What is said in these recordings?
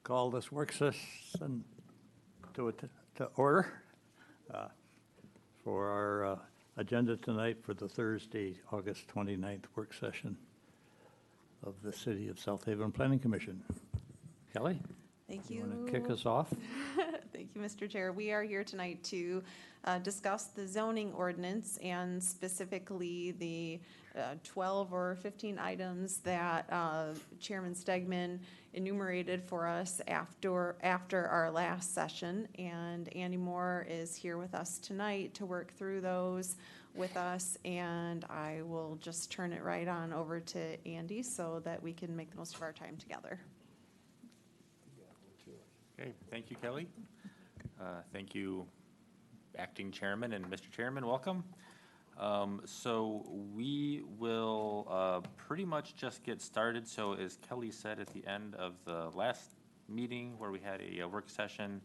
Call this work session to order for our agenda tonight for the Thursday, August 29th work session of the City of South Haven Planning Commission. Kelly? Thank you. You want to kick us off? Thank you, Mr. Chair. We are here tonight to discuss the zoning ordinance and specifically the 12 or 15 items that Chairman Stegman enumerated for us after our last session. And Andy Moore is here with us tonight to work through those with us. And I will just turn it right on over to Andy so that we can make the most of our time together. Okay, thank you, Kelly. Thank you, Acting Chairman and Mr. Chairman, welcome. So we will pretty much just get started. So as Kelly said at the end of the last meeting where we had a work session,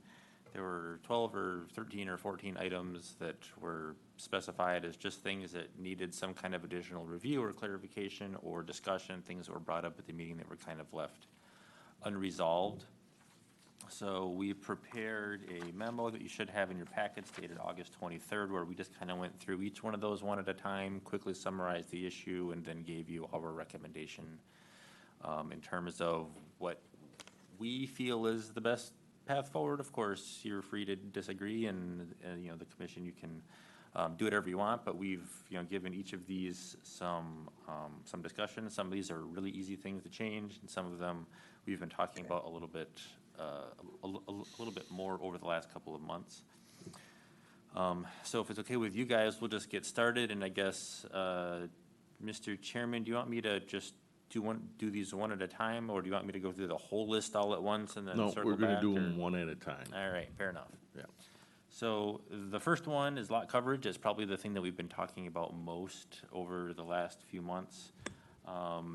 there were 12 or 13 or 14 items that were specified as just things that needed some kind of additional review or clarification or discussion, things that were brought up at the meeting that were kind of left unresolved. So we prepared a memo that you should have in your packets dated August 23rd, where we just kind of went through each one of those one at a time, quickly summarized the issue, and then gave you our recommendation in terms of what we feel is the best path forward. Of course, you're free to disagree, and you know, the commission, you can do whatever you want, but we've given each of these some discussion. Some of these are really easy things to change, and some of them we've been talking about a little bit more over the last couple of months. So if it's okay with you guys, we'll just get started. And I guess, Mr. Chairman, do you want me to just do these one at a time, or do you want me to go through the whole list all at once and then circle back? No, we're going to do them one at a time. All right, fair enough. Yeah. So the first one is lot coverage. It's probably the thing that we've been talking about most over the last few months.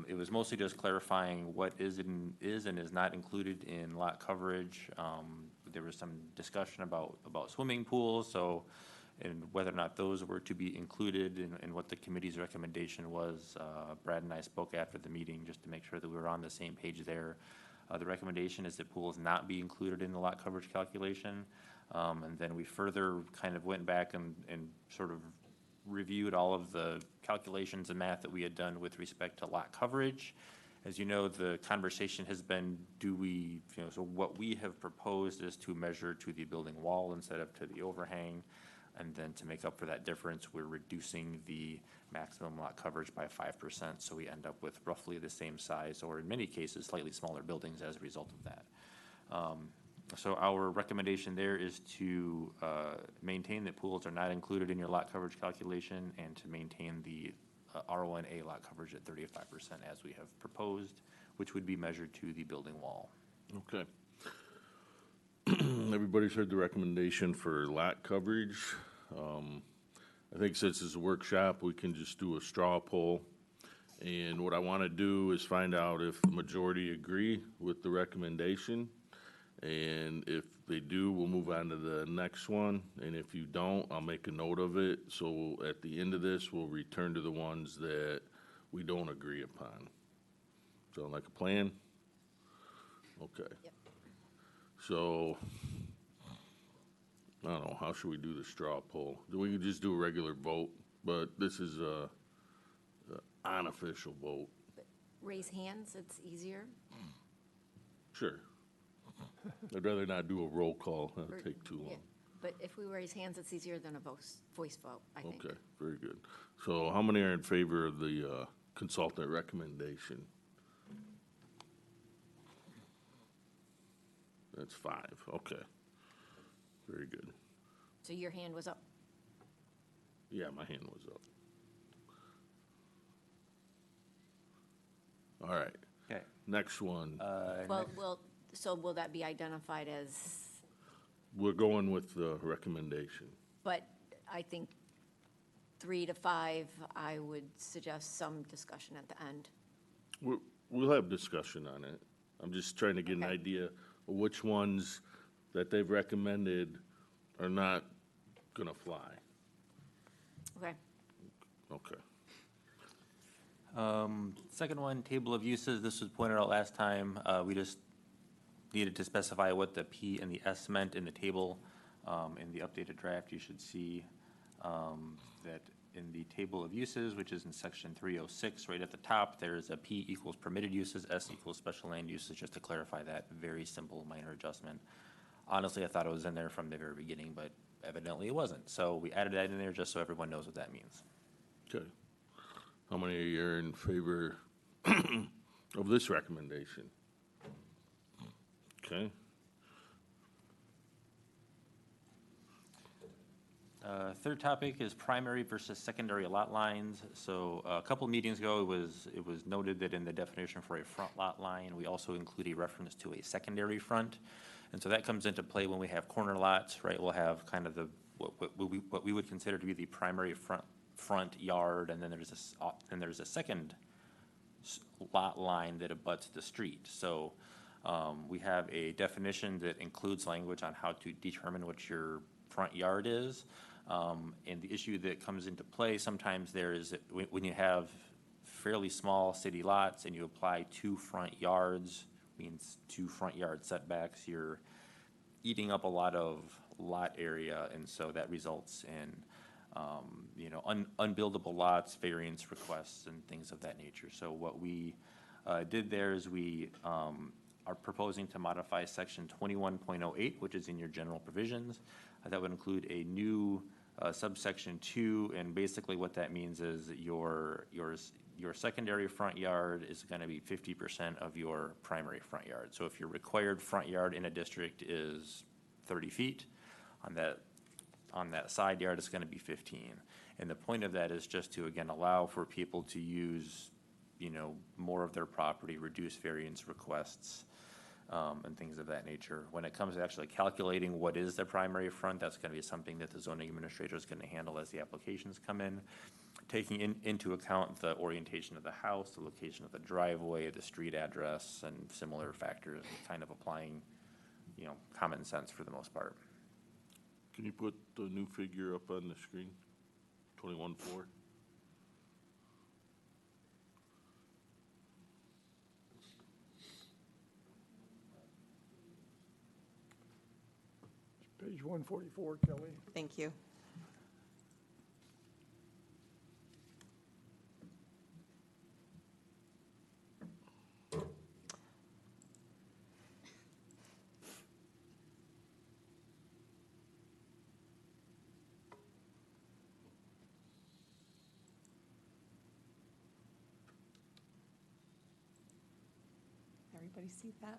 It was mostly just clarifying what is and is not included in lot coverage. There was some discussion about swimming pools, and whether or not those were to be included in what the committee's recommendation was. Brad and I spoke after the meeting just to make sure that we were on the same page there. The recommendation is that pools not be included in the lot coverage calculation. And then we further kind of went back and sort of reviewed all of the calculations and math that we had done with respect to lot coverage. As you know, the conversation has been, so what we have proposed is to measure to the building wall instead of to the overhang. And then to make up for that difference, we're reducing the maximum lot coverage by 5%. So we end up with roughly the same size, or in many cases, slightly smaller buildings as a result of that. So our recommendation there is to maintain that pools are not included in your lot coverage calculation, and to maintain the R1A lot coverage at 35% as we have proposed, which would be measured to the building wall. Okay. Everybody's heard the recommendation for lot coverage. I think since it's a workshop, we can just do a straw poll. And what I want to do is find out if the majority agree with the recommendation. And if they do, we'll move on to the next one. And if you don't, I'll make a note of it. So at the end of this, we'll return to the ones that we don't agree upon. Sound like a plan? Okay. Yep. So, I don't know, how should we do the straw poll? We can just do a regular vote, but this is a unofficial vote. But raise hands, it's easier. Sure. I'd rather not do a roll call. That'll take too long. Yeah. But if we raise hands, it's easier than a voice vote, I think. Okay, very good. So how many are in favor of the consultant recommendation? That's 5. Okay. Very good. So your hand was up? Yeah, my hand was up. All right. Okay. Next one. So will that be identified as? We're going with the recommendation. But I think 3 to 5, I would suggest some discussion at the end. We'll have discussion on it. I'm just trying to get an idea of which ones that they've recommended are not going to fly. Okay. Okay. Second one, table of uses. This was pointed out last time. We just needed to specify what the P and the S meant in the table. In the updated draft, you should see that in the table of uses, which is in section 306, right at the top, there's a P equals permitted uses, S equals special land uses, just to clarify that very simple minor adjustment. Honestly, I thought it was in there from the very beginning, but evidently it wasn't. So we added that in there just so everyone knows what that means. Okay. How many are in favor of this recommendation? Okay. Third topic is primary versus secondary lot lines. So a couple meetings ago, it was noted that in the definition for a front lot line, we also include a reference to a secondary front. And so that comes into play when we have corner lots, right? We'll have kind of the, what we would consider to be the primary front yard, and then there's a second lot line that abuts the street. So we have a definition that includes language on how to determine what your front yard is. And the issue that comes into play sometimes there is when you have fairly small city lots and you apply 2 front yards, means 2 front yard setbacks, you're eating up a lot of lot area, and so that results in unbuildable lots, variance requests, and things of that nature. So what we did there is we are proposing to modify section 21.08, which is in your general provisions. That would include a new subsection 2, and basically what that means is that your secondary front yard is going to be 50% of your primary front yard. So if your required front yard in a district is 30 feet, on that side yard it's going to be 15. And the point of that is just to, again, allow for people to use, more of their property, reduce variance requests, and things of that nature. When it comes to actually calculating what is the primary front, that's going to be something that the zoning administrator is going to handle as the applications come in, taking into account the orientation of the house, the location of the driveway, the street address, and similar factors, kind of applying, common sense for the most part. Can you put the new figure up on the screen? 21.4? Page 144, Kelly. Thank you. Everybody see that?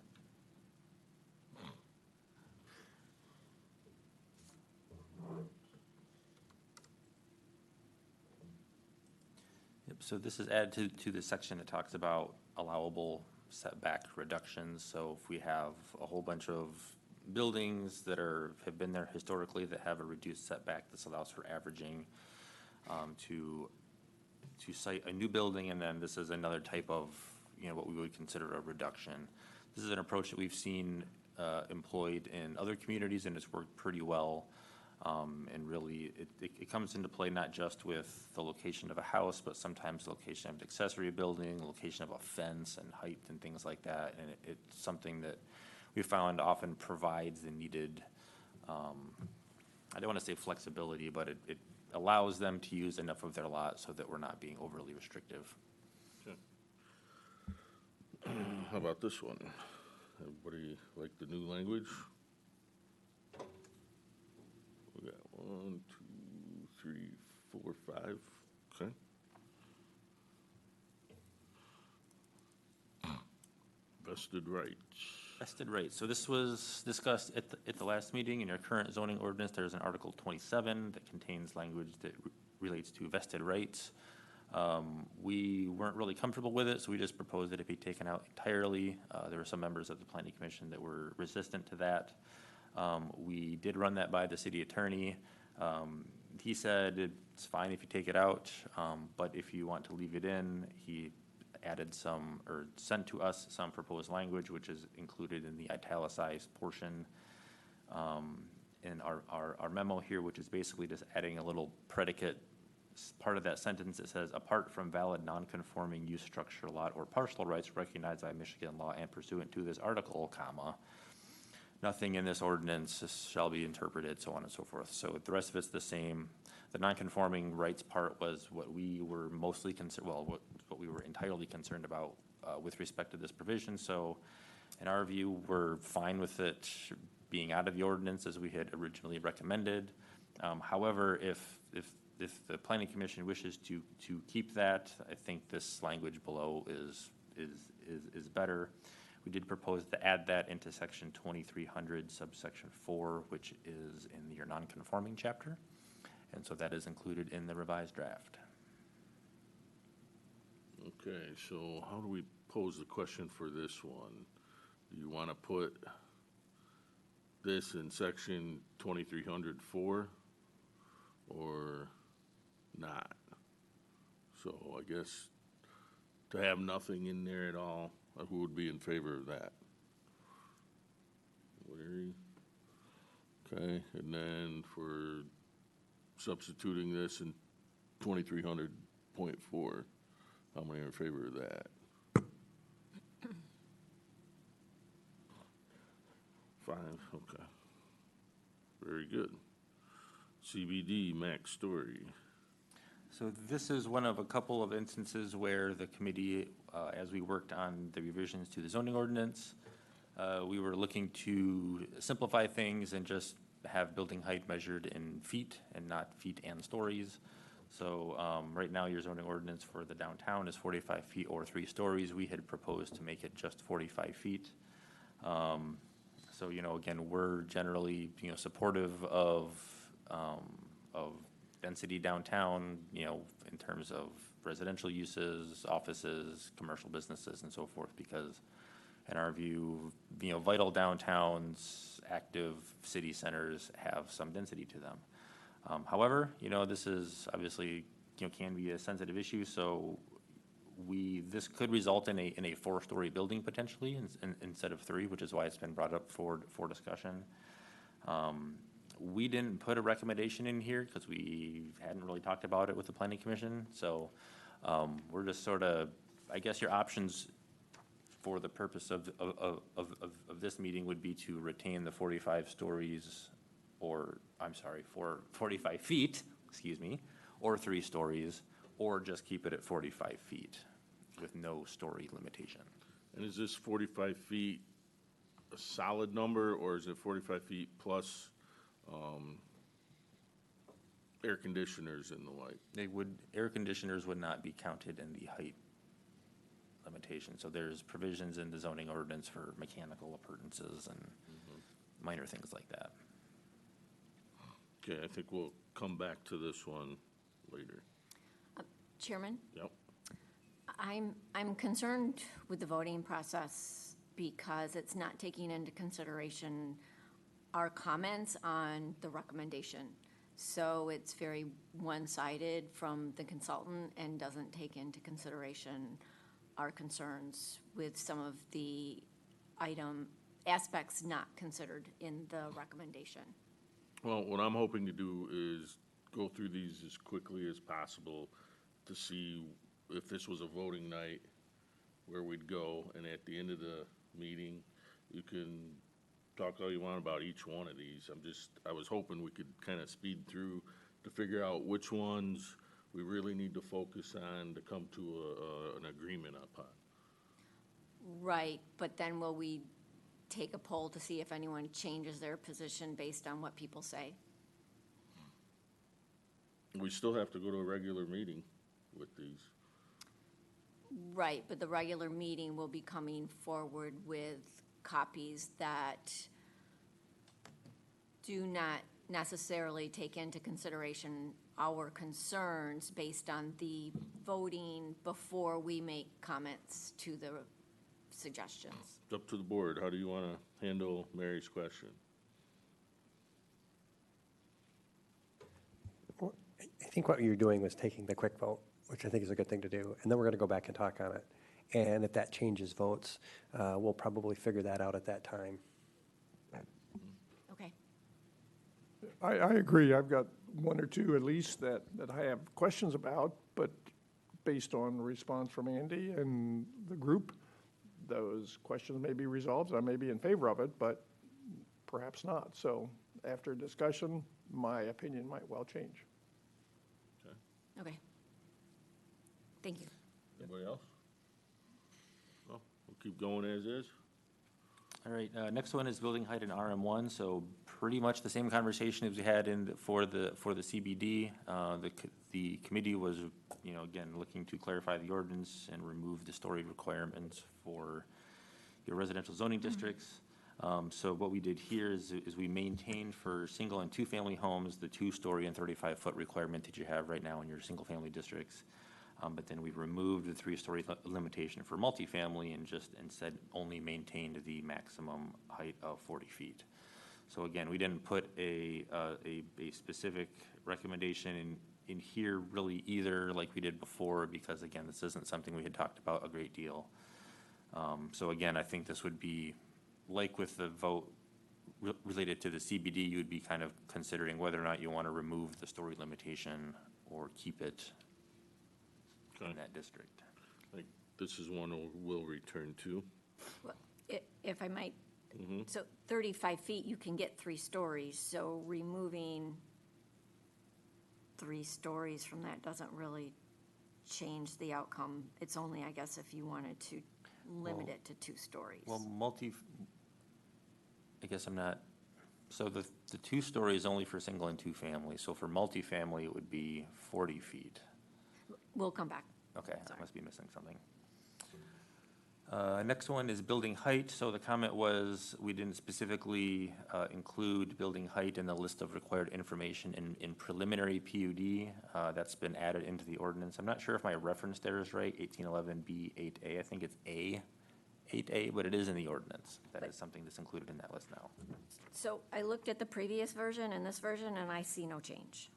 Yep, so this is added to the section that talks about allowable setback reductions. So if we have a whole bunch of buildings that have been there historically that have a reduced setback, this allows for averaging to cite a new building, and then this is another type of, what we would consider a reduction. This is an approach that we've seen employed in other communities, and it's worked pretty well. And really, it comes into play not just with the location of a house, but sometimes the location of an accessory building, location of a fence and height and things like that. And it's something that we found often provides the needed, I don't want to say flexibility, but it allows them to use enough of their lot so that we're not being overly restrictive. Okay. How about this one? Everybody like the new language? We got 1, 2, 3, 4, 5. Okay. Vested rights. Vested rights. So this was discussed at the last meeting. In your current zoning ordinance, there's an Article 27 that contains language that relates to vested rights. We weren't really comfortable with it, so we just proposed that it be taken out entirely. There were some members of the Planning Commission that were resistant to that. We did run that by the city attorney. He said it's fine if you take it out, but if you want to leave it in, he added some, or sent to us some proposed language, which is included in the italicized portion in our memo here, which is basically just adding a little predicate part of that sentence. It says, apart from valid non-conforming use structure, lot, or parcel rights recognized by Michigan law and pursuant to this article, comma, nothing in this ordinance shall be interpreted, so on and so forth. So the rest of it's the same. The non-conforming rights part was what we were mostly concerned, well, what we were entirely concerned about with respect to this provision. So in our view, we're fine with it being out of the ordinance as we had originally recommended. However, if the planning commission wishes to keep that, I think this language below is better. We did propose to add that into section 2300 subsection 4, which is in your non-conforming chapter. And so that is included in the revised draft. Okay, so how do we pose the question for this one? Do you want to put this in section 2304 or not? So I guess to have nothing in there at all, who would be in favor of that? Larry? Okay, and then for substituting this in 2300.4, how many are in favor of that? 5, okay. Very good. CBD, Max Story. So this is one of a couple of instances where the committee, as we worked on the revisions to the zoning ordinance, we were looking to simplify things and just have building height measured in feet and not feet and stories. So right now, your zoning ordinance for the downtown is 45 feet or 3 stories. We had proposed to make it just 45 feet. So, again, we're generally, supportive of density downtown, in terms of residential uses, offices, commercial businesses, and so forth, because in our view, vital downtowns, active city centers have some density to them. However, this is obviously, can be a sensitive issue, so this could result in a 4-story building potentially instead of 3, which is why it's been brought up for discussion. We didn't put a recommendation in here because we hadn't really talked about it with the planning commission. So we're just sort of, I guess your options for the purpose of this meeting would be to retain the 45 stories, or I'm sorry, for 45 feet, excuse me, or 3 stories, or just keep it at 45 feet with no story limitation. And is this 45 feet a solid number, or is it 45 feet plus air conditioners and the like? Air conditioners would not be counted in the height limitation. So there's provisions in the zoning ordinance for mechanical appurtenances and minor things like that. Okay, I think we'll come back to this one later. Chairman, Yep. I'm concerned with the voting process because it's not taking into consideration our comments on the recommendation. So it's very one-sided from the consultant and doesn't take into consideration our concerns with some of the aspects not considered in the recommendation. Well, what I'm hoping to do is go through these as quickly as possible to see if this was a voting night, where we'd go, and at the end of the meeting, you can talk all you want about each one of these. I was hoping we could kind of speed through to figure out which ones we really need to focus on to come to an agreement upon. Right, but then will we take a poll to see if anyone changes their position based on what people say? We still have to go to a regular meeting with these. Right, but the regular meeting will be coming forward with copies that do not necessarily take into consideration our concerns based on the voting before we make comments to the suggestions. It's up to the board. How do you want to handle Mary's question? Well, I think what you're doing was taking the quick vote, which I think is a good thing to do, and then we're going to go back and talk on it. And if that changes votes, we'll probably figure that out at that time. Okay. I agree. I've got 1 or 2 at least that I have questions about, but based on the response from Andy and the group, those questions may be resolved. I may be in favor of it, but perhaps not. So after discussion, my opinion might well change. Okay. Thank you. Anybody else? No, we'll keep going as is. All right, next one is building height in RM1, so pretty much the same conversation as we had for the CBD. The committee was, again, looking to clarify the ordinance and remove the story requirements for your residential zoning districts. So what we did here is we maintained for single and two-family homes, the 2-story and 35-foot requirement that you have right now in your single-family districts. But then we removed the 3-story limitation for multifamily and just instead only maintained the maximum height of 40 feet. So again, we didn't put a specific recommendation in here really either like we did before, because again, this isn't something we had talked about a great deal. So again, I think this would be, like with the vote related to the CBD, you would be kind of considering whether or not you want to remove the story limitation or keep it Okay. in that district. I think this is one we'll return to. Well, if I might, so 35 feet, you can get 3 stories, so removing 3 stories from that doesn't really change the outcome. It's only, I guess, if you wanted to limit it to 2 stories. Well, I guess I'm not, so the 2-story is only for single and two-family, so for multifamily, it would be 40 feet. We'll come back. Okay, I Sorry. must be missing something. Next one is building height. So the comment was, we didn't specifically include building height in the list of required information in preliminary PUD. That's been added into the ordinance. I'm not sure if my reference there is right, 1811B8A. I think it's A8A, but it is in the ordinance. That is something that's included in that list now. So I looked at the previous version and this version, and I see no change.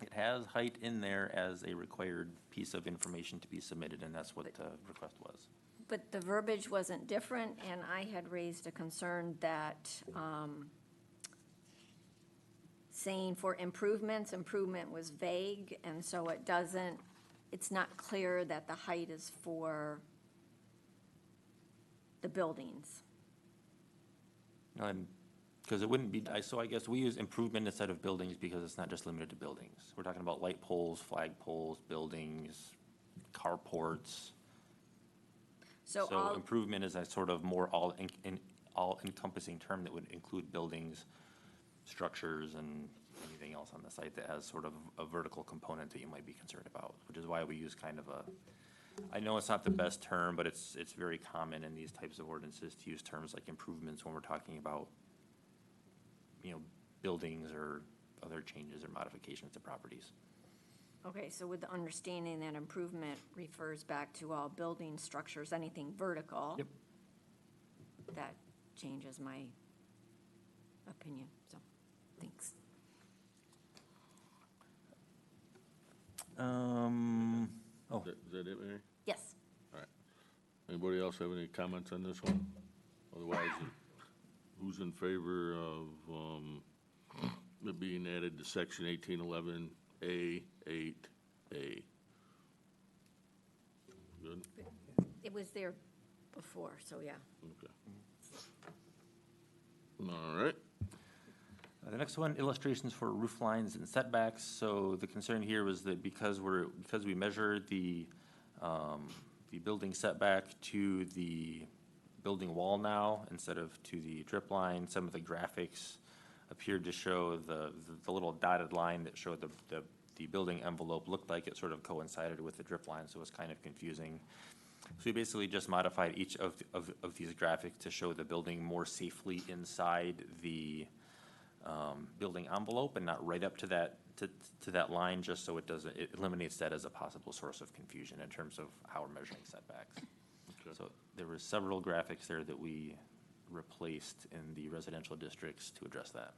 It has height in there as a required piece of information to be submitted, and that's what the request was. But the verbiage wasn't different, and I had raised a concern that saying for improvement was vague, and so it's not clear that the height is for the buildings. Because it wouldn't be, so I guess we use improvement instead of buildings because it's not just limited to buildings. We're talking about light poles, flag poles, buildings, carports. So So all, improvement is a sort of more all-encompassing term that would include buildings, structures, and anything else on the site that has sort of a vertical component that you might be concerned about, which is why we use kind of I know it's not the best term, but it's very common in these types of ordinances to use terms like improvements when we're talking about buildings or other changes or modifications to properties. okay, so with the understanding that improvement refers back to all building structures, anything vertical. Yep. That changes my opinion, so, thanks. Oh, Is that it, Mary? Yes. All right. Anybody else have any comments on this one? Otherwise, who's in favor of it being added to section 1811A8A? Good? It was there before, so yeah. Okay. All right. The next one, illustrations for roof lines and setbacks. So the concern here was that because we measured the building setback to the building wall now instead of to the drip line, some of the graphics appeared to show the little dotted line that showed the building envelope looked like it sort of coincided with the drip line, so it was kind of confusing. So we basically just modified each of these graphics to show the building more safely inside the building envelope and not right up to that line, just so it eliminates that as a possible source of confusion in terms of how we're measuring setbacks. Okay. So there were several graphics there that we replaced in the residential districts to address that.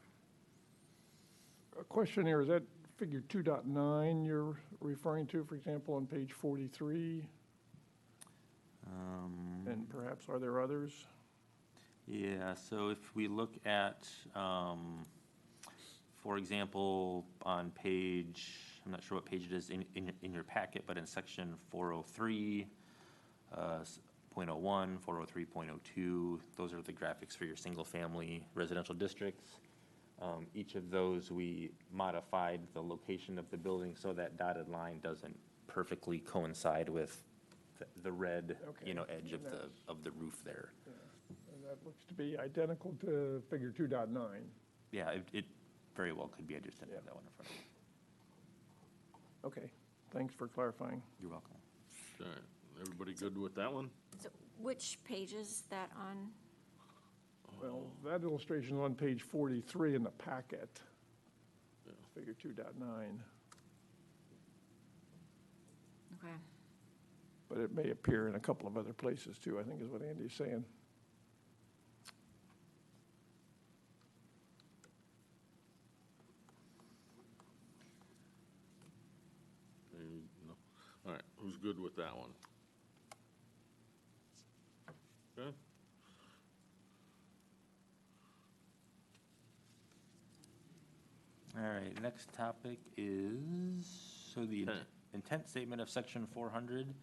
A question here, is that figure 2.9 you're referring to, for example, on page 43? And perhaps are there others? Yeah, so if we look at, for example, on page, I'm not sure what page it is in your packet, but in section 403, 403.01, 403.02. Those are the graphics for your single-family residential districts. Each of those, we modified the location of the building so that dotted line doesn't perfectly coincide with the red, Okay. edge of the roof there. And that looks to be identical to figure 2.9. Yeah, it very well could be. I just didn't have that one in front of me. Okay, thanks for clarifying. You're welcome. All right, everybody good with that one? So which page is that on? Well, that illustration is on page 43 in the packet. Figure 2.9, Okay. but it may appear in a couple of other places too, I think is what Andy's saying. No. All right, who's good with that one? Okay. All right, next topic is, so the Okay. intent statement of section 400.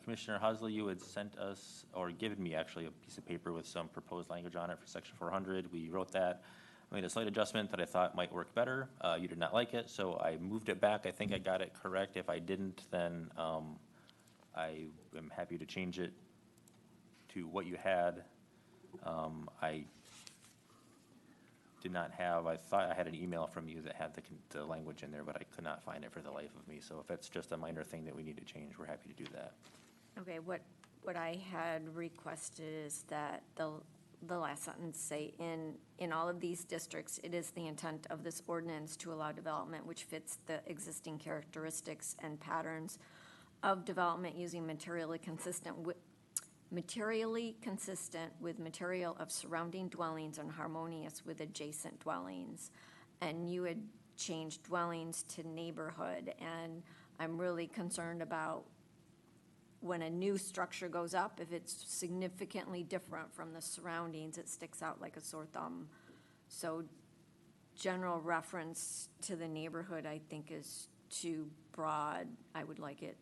Commissioner Hasley, you had sent us, or given me actually, a piece of paper with some proposed language on it for section 400. We wrote that. I made a slight adjustment that I thought might work better. You did not like it, so I moved it back. I think I got it correct. If I didn't, then I am happy to change it to what you had. I did not have, I thought I had an email from you that had the language in there, but I could not find it for the life of me. So if it's just a minor thing that we need to change, we're happy to do that. Okay, what I had requested is that the last sentence say, in all of these districts, it is the intent of this ordinance to allow development which fits the existing characteristics and patterns of development using materially consistent with material of surrounding dwellings and harmonious with adjacent dwellings. And you had changed dwellings to neighborhood, and I'm really concerned about when a new structure goes up, if it's significantly different from the surroundings, it sticks out like a sore thumb. So general reference to the neighborhood, I think, is too broad. I would like it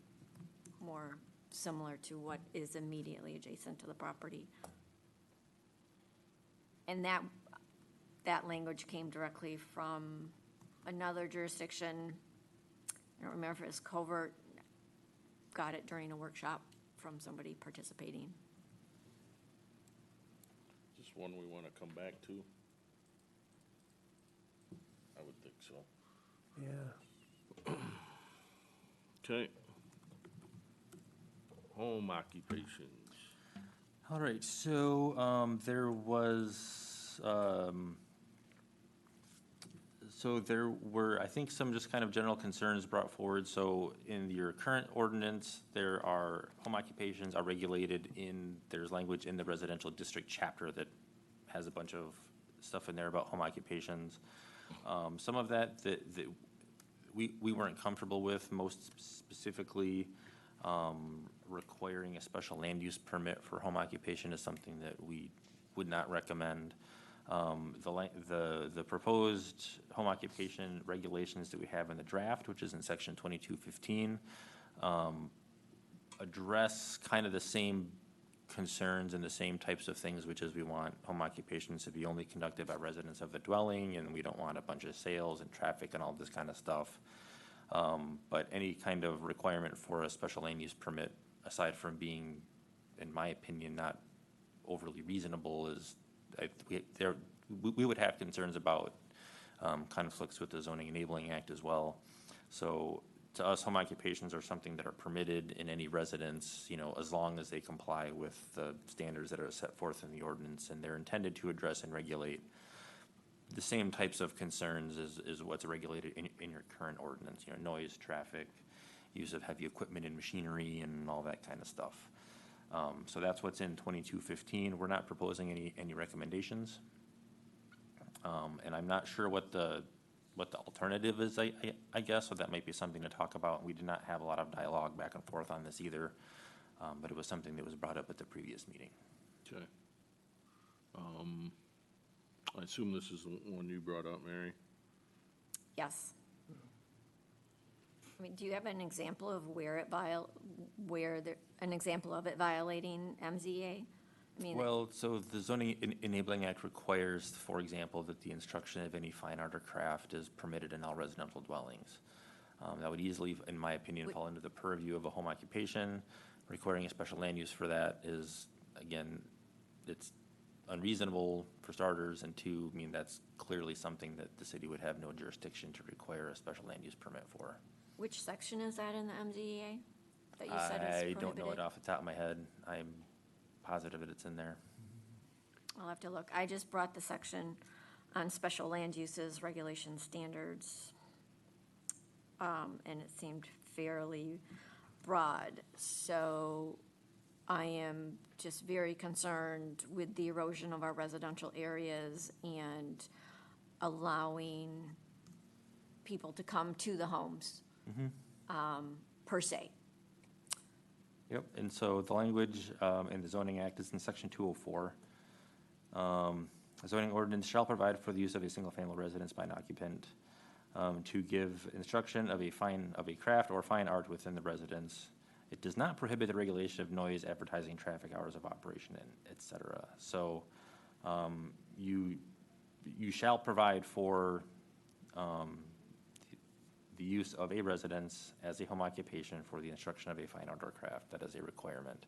more similar to what is immediately adjacent to the property. And that language came directly from another jurisdiction. I don't remember if it was Covert, got it during a workshop from somebody participating. Is this one we want to come back to? I would think so. Yeah. Okay. Home occupations. All right, so there was, so there were, I think, some just kind of general concerns brought forward. So in your current ordinance, there are, home occupations are regulated there's language in the residential district chapter that has a bunch of stuff in there about home occupations. Some of that we weren't comfortable with, most specifically, requiring a special land use permit for home occupation is something that we would not recommend. The proposed home occupation regulations that we have in the draft, which is in section 2215, address kind of the same concerns and the same types of things, which is we want home occupations to be only conducted by residents of the dwelling, and we don't want a bunch of sales and traffic and all this kind of stuff. But any kind of requirement for a special land use permit, aside from being, in my opinion, not overly reasonable, is, we would have concerns about conflicts with the Zoning Enabling Act as well. So to us, home occupations are something that are permitted in any residence, as long as they comply with the standards that are set forth in the ordinance, and they're intended to address and regulate the same types of concerns as what's regulated in your current ordinance, noise, traffic, use of heavy equipment and machinery, and all that kind of stuff. So that's what's in 2215. We're not proposing any recommendations. And I'm not sure what the alternative is, I guess, so that might be something to talk about. We did not have a lot of dialogue back and forth on this either, but it was something that was brought up at the previous meeting. Okay. I assume this is the one you brought up, Mary? Yes. I mean, do you have an example of where it an example of it violating MZA? I mean, Well, so the zoning enabling act requires, for example, that the instruction of any fine art or craft is permitted in all residential dwellings. That would easily, in my opinion, fall under the purview of a home occupation. Requiring a special land use for that is, again, it's unreasonable for starters, and two, I mean, that's clearly something that the city would have no jurisdiction to require a special land use permit for. which section is that in the MZEA that you said is I prohibited? don't know it off the top of my head. I'm positive that it's in there. I'll have to look. I just brought the section on special land uses, regulation standards, and it seemed fairly broad. So I am just very concerned with the erosion of our residential areas and allowing people to come to the homes, per se. Yep, and so the language in the zoning act is in section 204. A zoning ordinance shall provide for the use of a single-family residence by an occupant to give instruction of a craft or fine art within the residence. It does not prohibit the regulation of noise, advertising, traffic, hours of operation, and et cetera. So you shall provide for the use of a residence as a home occupation for the instruction of a fine art or craft. That is a requirement.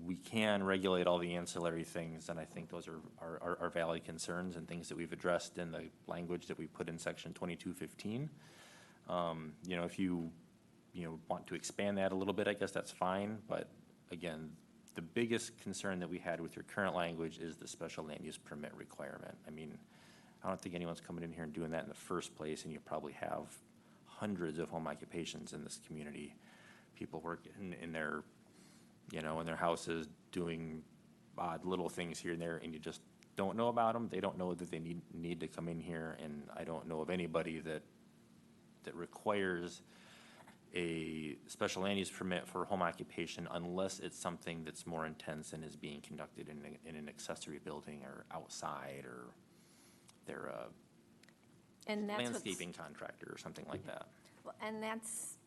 We can regulate all the ancillary things, and I think those are valid concerns and things that we've addressed in the language that we put in section 2215. If you want to expand that a little bit, I guess that's fine, but again, the biggest concern that we had with your current language is the special land use permit requirement. I mean, I don't think anyone's coming in here and doing that in the first place, and you probably have hundreds of home occupations in this community. People work in their, in their houses doing odd little things here and there, and you just don't know about them. They don't know that they need to come in here, and I don't know of anybody that requires a special land use permit for home occupation unless it's something that's more intense and is being conducted in an accessory building or outside, or they're a And that's what's- landscaping contractor or something like that. Well, and that's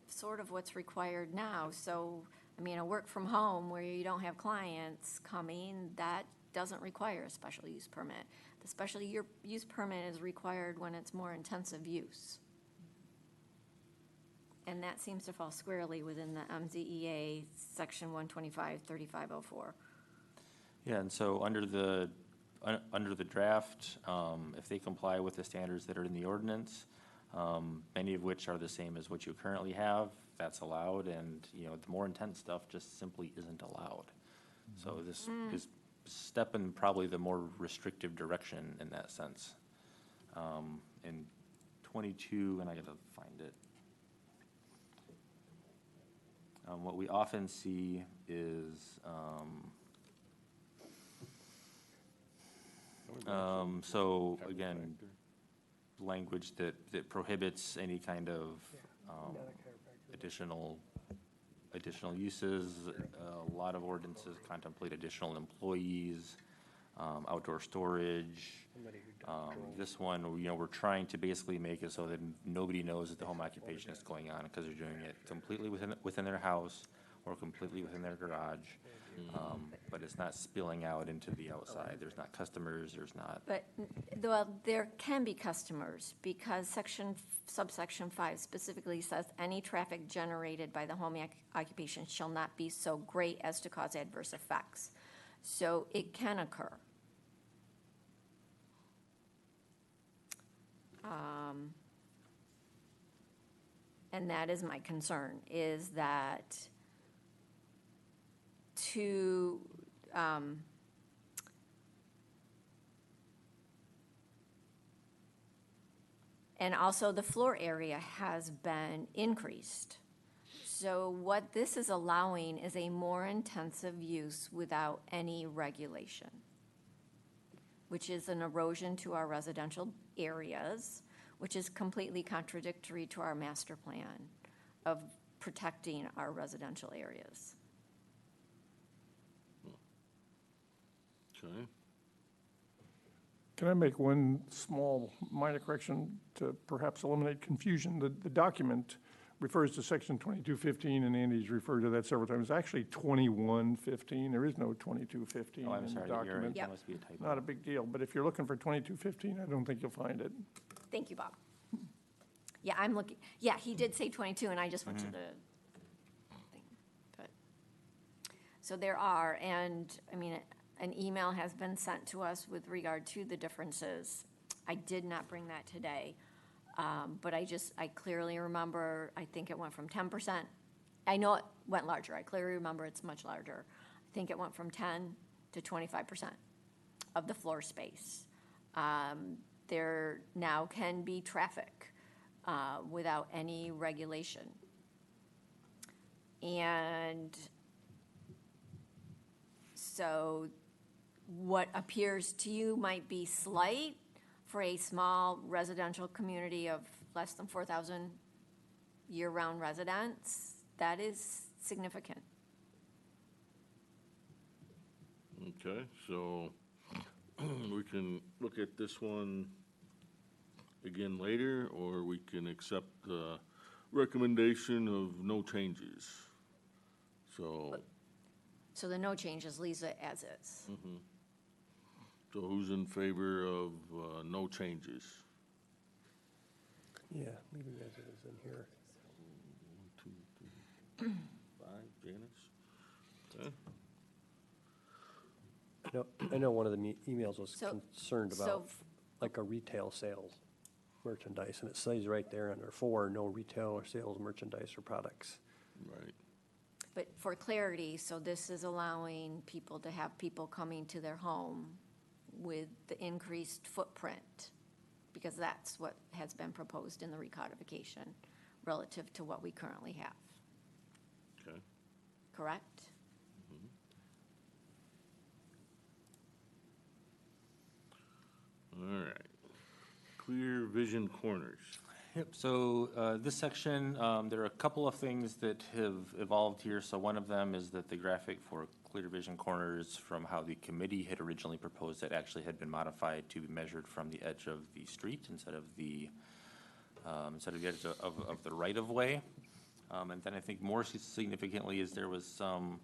sort of what's required now. So, I mean, a work from home where you don't have clients coming, that doesn't require a special use permit. The special use permit is required when it's more intensive use. And that seems to fall squarely within the MZEA section 125-3504. Yeah, and so under the draft, if they comply with the standards that are in the ordinance, many of which are the same as what you currently have, that's allowed, and, the more intense stuff just simply isn't allowed. So this is step in probably the more restrictive direction in that sense. In 22, and I gotta find it. What we often see is, so again, language that prohibits any kind of additional uses. A lot of ordinances contemplate additional employees, outdoor storage. This one, we're trying to basically make it so that nobody knows that the home occupation is going on because they're doing it completely within their house or completely within their garage. But it's not spilling out into the outside. There's not customers, there's not. But, well, there can be customers, because subsection 5 specifically says, any traffic generated by the home occupation shall not be so great as to cause adverse effects. So it can occur. And that is my concern, is that and also the floor area has been increased. So what this is allowing is a more intensive use without any regulation, which is an erosion to our residential areas, which is completely contradictory to our master plan of protecting our residential areas. Okay. Can I make one small minor correction to perhaps eliminate confusion? The document refers to section 2215, and Andy's referred to that several times. It's actually 2115. There is no 2215 Oh, I'm in the sorry, you're, document. that must be a typo. Not a big deal, but if you're looking for 2215, I don't think you'll find it. Thank you, Bob. Yeah, I'm looking, yeah, he did say 22, and I just went to the thing. But so there are, and, I mean, an email has been sent to us with regard to the differences. I did not bring that today, but I clearly remember, I think it went from 10%. I know it went larger. I clearly remember it's much larger. I think it went from 10 to 25% of the floor space. There now can be traffic without any regulation. And so what appears to you might be slight for a small residential community of less than 4,000 year-round residents, that is significant. Okay, so we can look at this one again later, or we can accept the recommendation of no changes. So, So the no changes leaves it as is. so who's in favor of no changes? Yeah, leaving as it is in here. 1, 2, 3, 5, Janice? Okay. I know one of the emails was So- concerned so about like a retail sales merchandise, and it says right there under 4, no retail or sales merchandise or products. Right. But for clarity, so this is allowing people to have people coming to their home with the increased footprint, because that's what has been proposed in the recodification relative to what we currently have, Okay. correct? All right. Clear vision corners. Yep, so this section, there are a couple of things that have evolved here. So one of them is that the graphic for clear vision corners from how the committee had originally proposed it actually had been modified to be measured from the edge of the street instead of the edge of the right-of-way. And then I think more significantly is there was some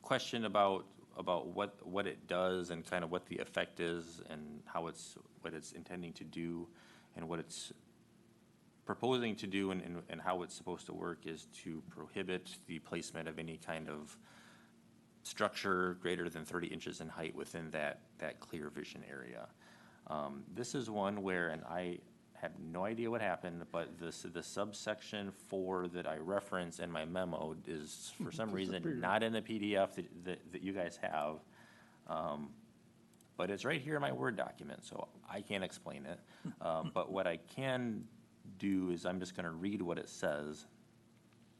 question about what it does and kind of what the effect is and what it's intending to do and what it's proposing to do and how it's supposed to work is to prohibit the placement of any kind of structure greater than 30 inches in height within that clear vision area. This is one where, and I have no idea what happened, but the subsection 4 that I reference in my memo is for some reason not in the PDF that you guys have. But it's right here in my Word document, so I can't explain it. But what I can do is I'm just gonna read what it says.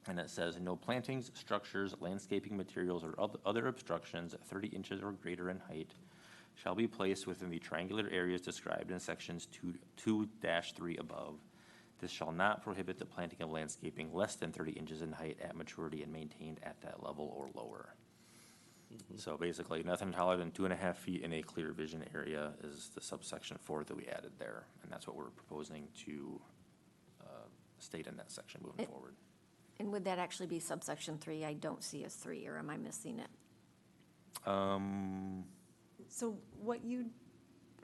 And it says, no plantings, structures, landscaping materials, or other obstructions 30 inches or greater in height shall be placed within the triangular areas described in sections 2-3 above. This shall not prohibit the planting of landscaping less than 30 inches in height at maturity and maintained at that level or lower. So basically, nothing taller than 2.5 feet in a clear vision area is the subsection 4 that we added there. And that's what we're proposing to state in that section moving forward. And would that actually be subsection 3? I don't see as 3, or am I missing it? So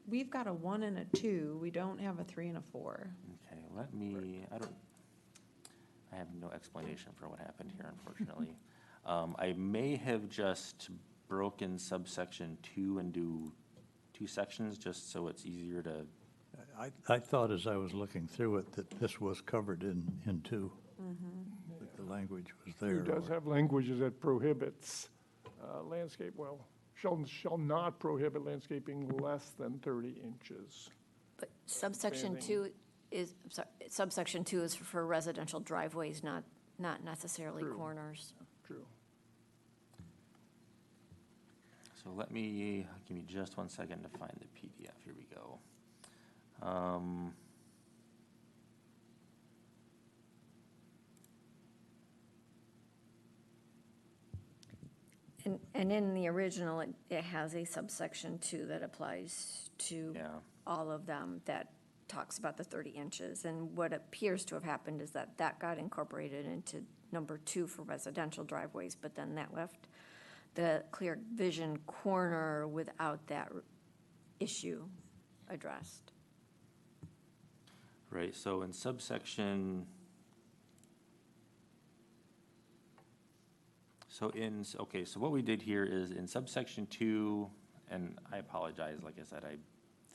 we've got a 1 and a 2, we don't have a 3 and a 4. Okay, I have no explanation for what happened here, unfortunately. I may have just broken subsection 2 into 2 sections, just so it's easier to, I thought as I was looking through it that this was covered in 2. That the language was there. It does have languages that prohibits landscape, shall not prohibit landscaping less than 30 inches. But subsection 2 is, I'm sorry, subsection 2 is for residential driveways, not necessarily True. corners. True. so give me just 1 second to find the PDF. Here we go. And in the original, it has a subsection 2 that applies to Yeah. all of them that talks about the 30 inches. And what appears to have happened is that that got incorporated into number 2 for residential driveways, but then that left the clear vision corner without that issue addressed. Right, so in subsection, okay, so what we did here is in subsection 2, and I apologize, like I said,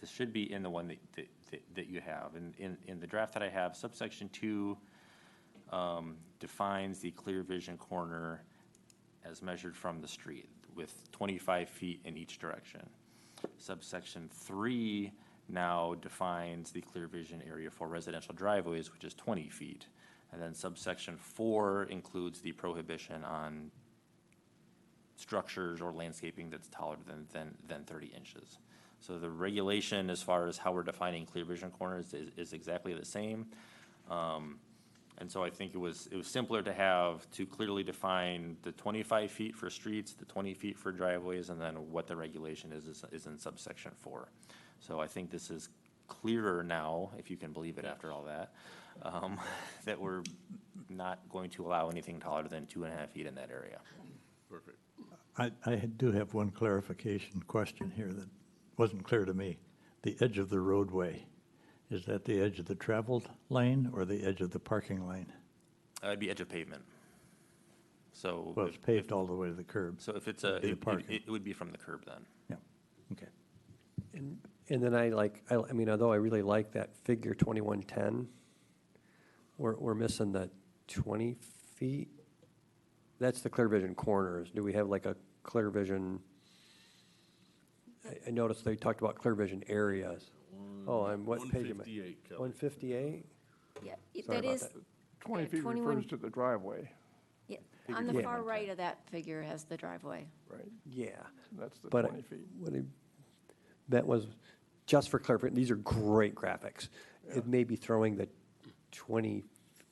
this should be in the one that you have. In the draft that I have, subsection 2 defines the clear vision corner as measured from the street with 25 feet in each direction. Subsection 3 now defines the clear vision area for residential driveways, which is 20 feet. And then subsection 4 includes the prohibition on structures or landscaping that's taller than 30 inches. So the regulation as far as how we're defining clear vision corners is exactly the same. And so I think it was simpler to clearly define the 25 feet for streets, the 20 feet for driveways, and then what the regulation is in subsection 4. So I think this is clearer now, if you can believe it after all that, that we're not going to allow anything taller than 2.5 feet in that area. Perfect. I do have one clarification question here that wasn't clear to me. The edge of the roadway, is that the edge of the traveled lane or the edge of the parking lane? It'd be edge of pavement. So. Well, it's paved all the way to the curb. So if it's It'd be the parking. it would be from the curb then. Yeah, okay. And then I mean, although I really like that figure 2110, we're missing the 20 feet. That's the clear vision corners. Do we have like a clear vision? I noticed they talked about clear vision areas. Oh, I'm what page am I? 158, Kelly. 158? Yeah, Sorry that about is, that. 20 Yeah, feet 21 refers to the driveway, yeah, on the far right of that figure has the driveway. right? Yeah. That's the But 20 feet. that was, just for clarification, these are great graphics. It may be throwing the 20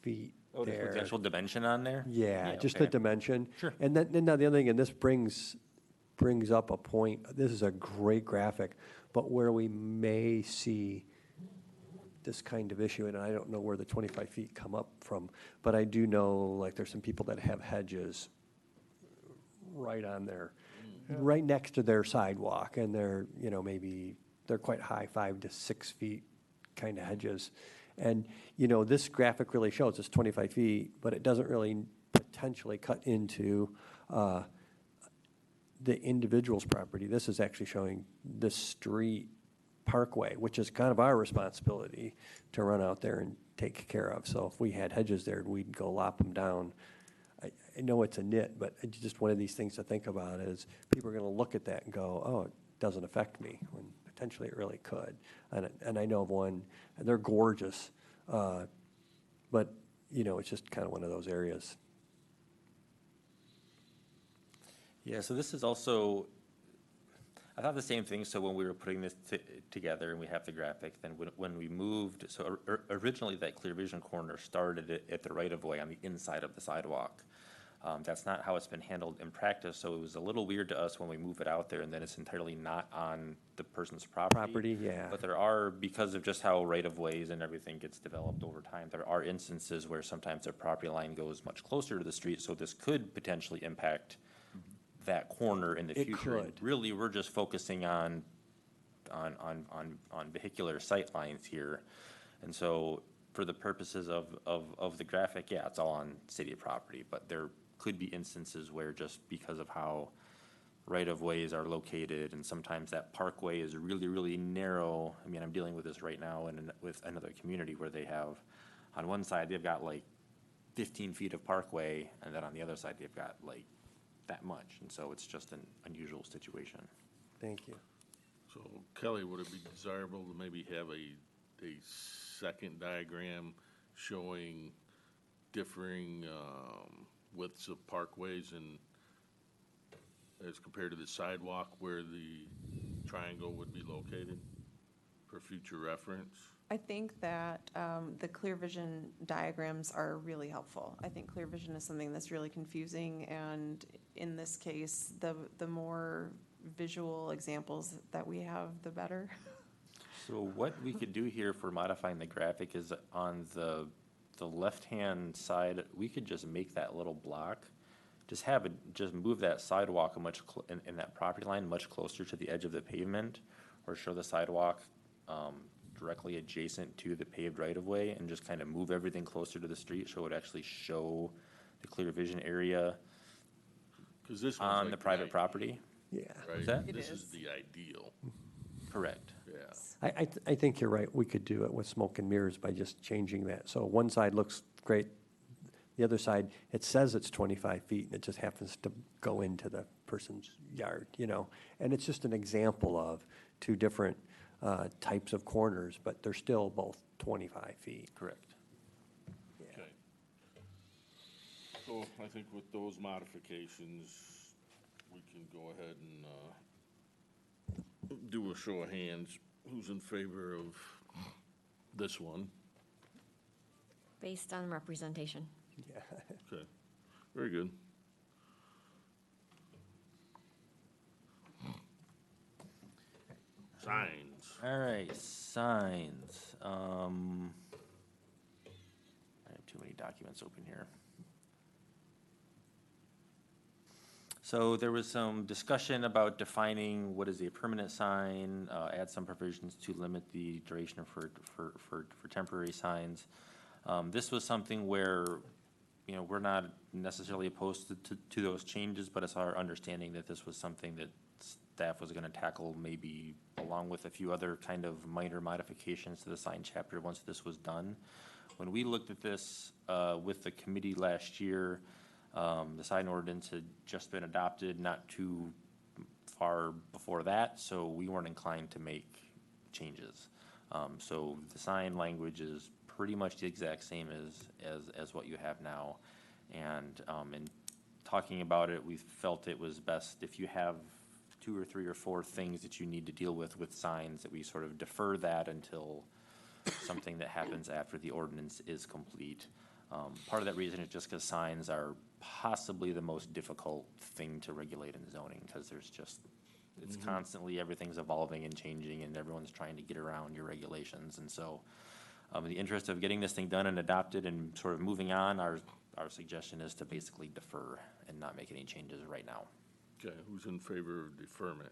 feet Oh, there's there. the actual dimension on there? Yeah, just the okay. dimension. Sure. And then now the other thing, and this brings up a point, this is a great graphic, but where we may see this kind of issue, and I don't know where the 25 feet come up from, but I do know, like, there's some people that have hedges right on their, right next to their sidewalk, and they're, maybe, they're quite high, 5 to 6 feet kind of hedges. And, this graphic really shows it's 25 feet, but it doesn't really potentially cut into the individual's property. This is actually showing the street parkway, which is kind of our responsibility to run out there and take care of. So if we had hedges there, we'd go lop them down. I know it's a nit, but it's just one of these things to think about is people are going to look at that and go, oh, it doesn't affect me, when potentially it really could. And I know of one, and they're gorgeous, but, it's just kind of one of those areas. Yeah, so this is also, I thought the same thing, so when we were putting this together and we have the graphic, then when we moved, so originally that clear vision corner started at the right-of-way on the inside of the sidewalk. That's not how it's been handled in practice, so it was a little weird to us when we move it out there and then it's entirely not on the person's property. Property, yeah. But there are, because of just how right-of-ways and everything gets developed over time, there are instances where sometimes their property line goes much closer to the street, so this could potentially impact that corner in the It future. And could. really, we're just focusing on vehicular sight lines here. And so for the purposes of the graphic, yeah, it's all on city property, but there could be instances where just because of how right-of-ways are located, and sometimes that parkway is really, really narrow. I mean, I'm dealing with this right now with another community where they have, on one side, they've got like 15 feet of parkway, and then on the other side, they've got like that much, and so it's just an unusual situation. Thank you. So Kelly, would it be desirable to maybe have a second diagram showing differing widths of parkways and as compared to the sidewalk where the triangle would be located for future reference? I think that the clear vision diagrams are really helpful. I think clear vision is something that's really confusing, and in this case, the more visual examples that we have, the better. So what we could do here for modifying the graphic is on the left-hand side, we could just make that little block, just move that sidewalk in that property line much closer to the edge of the pavement, or show the sidewalk directly adjacent to the paved right-of-way, and just kind of move everything closer to the street, so it would actually show the clear vision area 'Cause this one's on like the private ideal, property. Yeah. Right? that? It This is. is the ideal, Correct. yeah. I think you're right. We could do it with smoke and mirrors by just changing that. So one side looks great. The other side, it says it's 25 feet, and it just happens to go into the person's yard, you know? And it's just an example of two different types of corners, but they're still both 25 feet. Correct. Okay. So I think with those modifications, we can go ahead and do a show of hands. Who's in favor of this one? Based on representation. Yeah. Okay, very good. Signs. All right, signs. I have too many documents open here. So there was some discussion about defining what is a permanent sign, add some provisions to limit the duration for temporary signs. This was something where, you know, we're not necessarily opposed to those changes, but it's our understanding that this was something that staff was gonna tackle maybe along with a few other kind of minor modifications to the sign chapter once this was done. When we looked at this with the committee last year, the sign ordinance had just been adopted not too far before that, so we weren't inclined to make changes. So the sign language is pretty much the exact same as what you have now. And in talking about it, we felt it was best if you have 2 or 3 or 4 things that you need to deal with signs, that we sort of defer that until something that happens after the ordinance is complete. Part of that reason is just because signs are possibly the most difficult thing to regulate in zoning, because there's just, it's constantly, everything's evolving and changing, and everyone's trying to get around your regulations. And so, in the interest of getting this thing done and adopted and sort of moving on, our suggestion is to basically defer and not make any changes right now. Okay, who's in favor of deferment?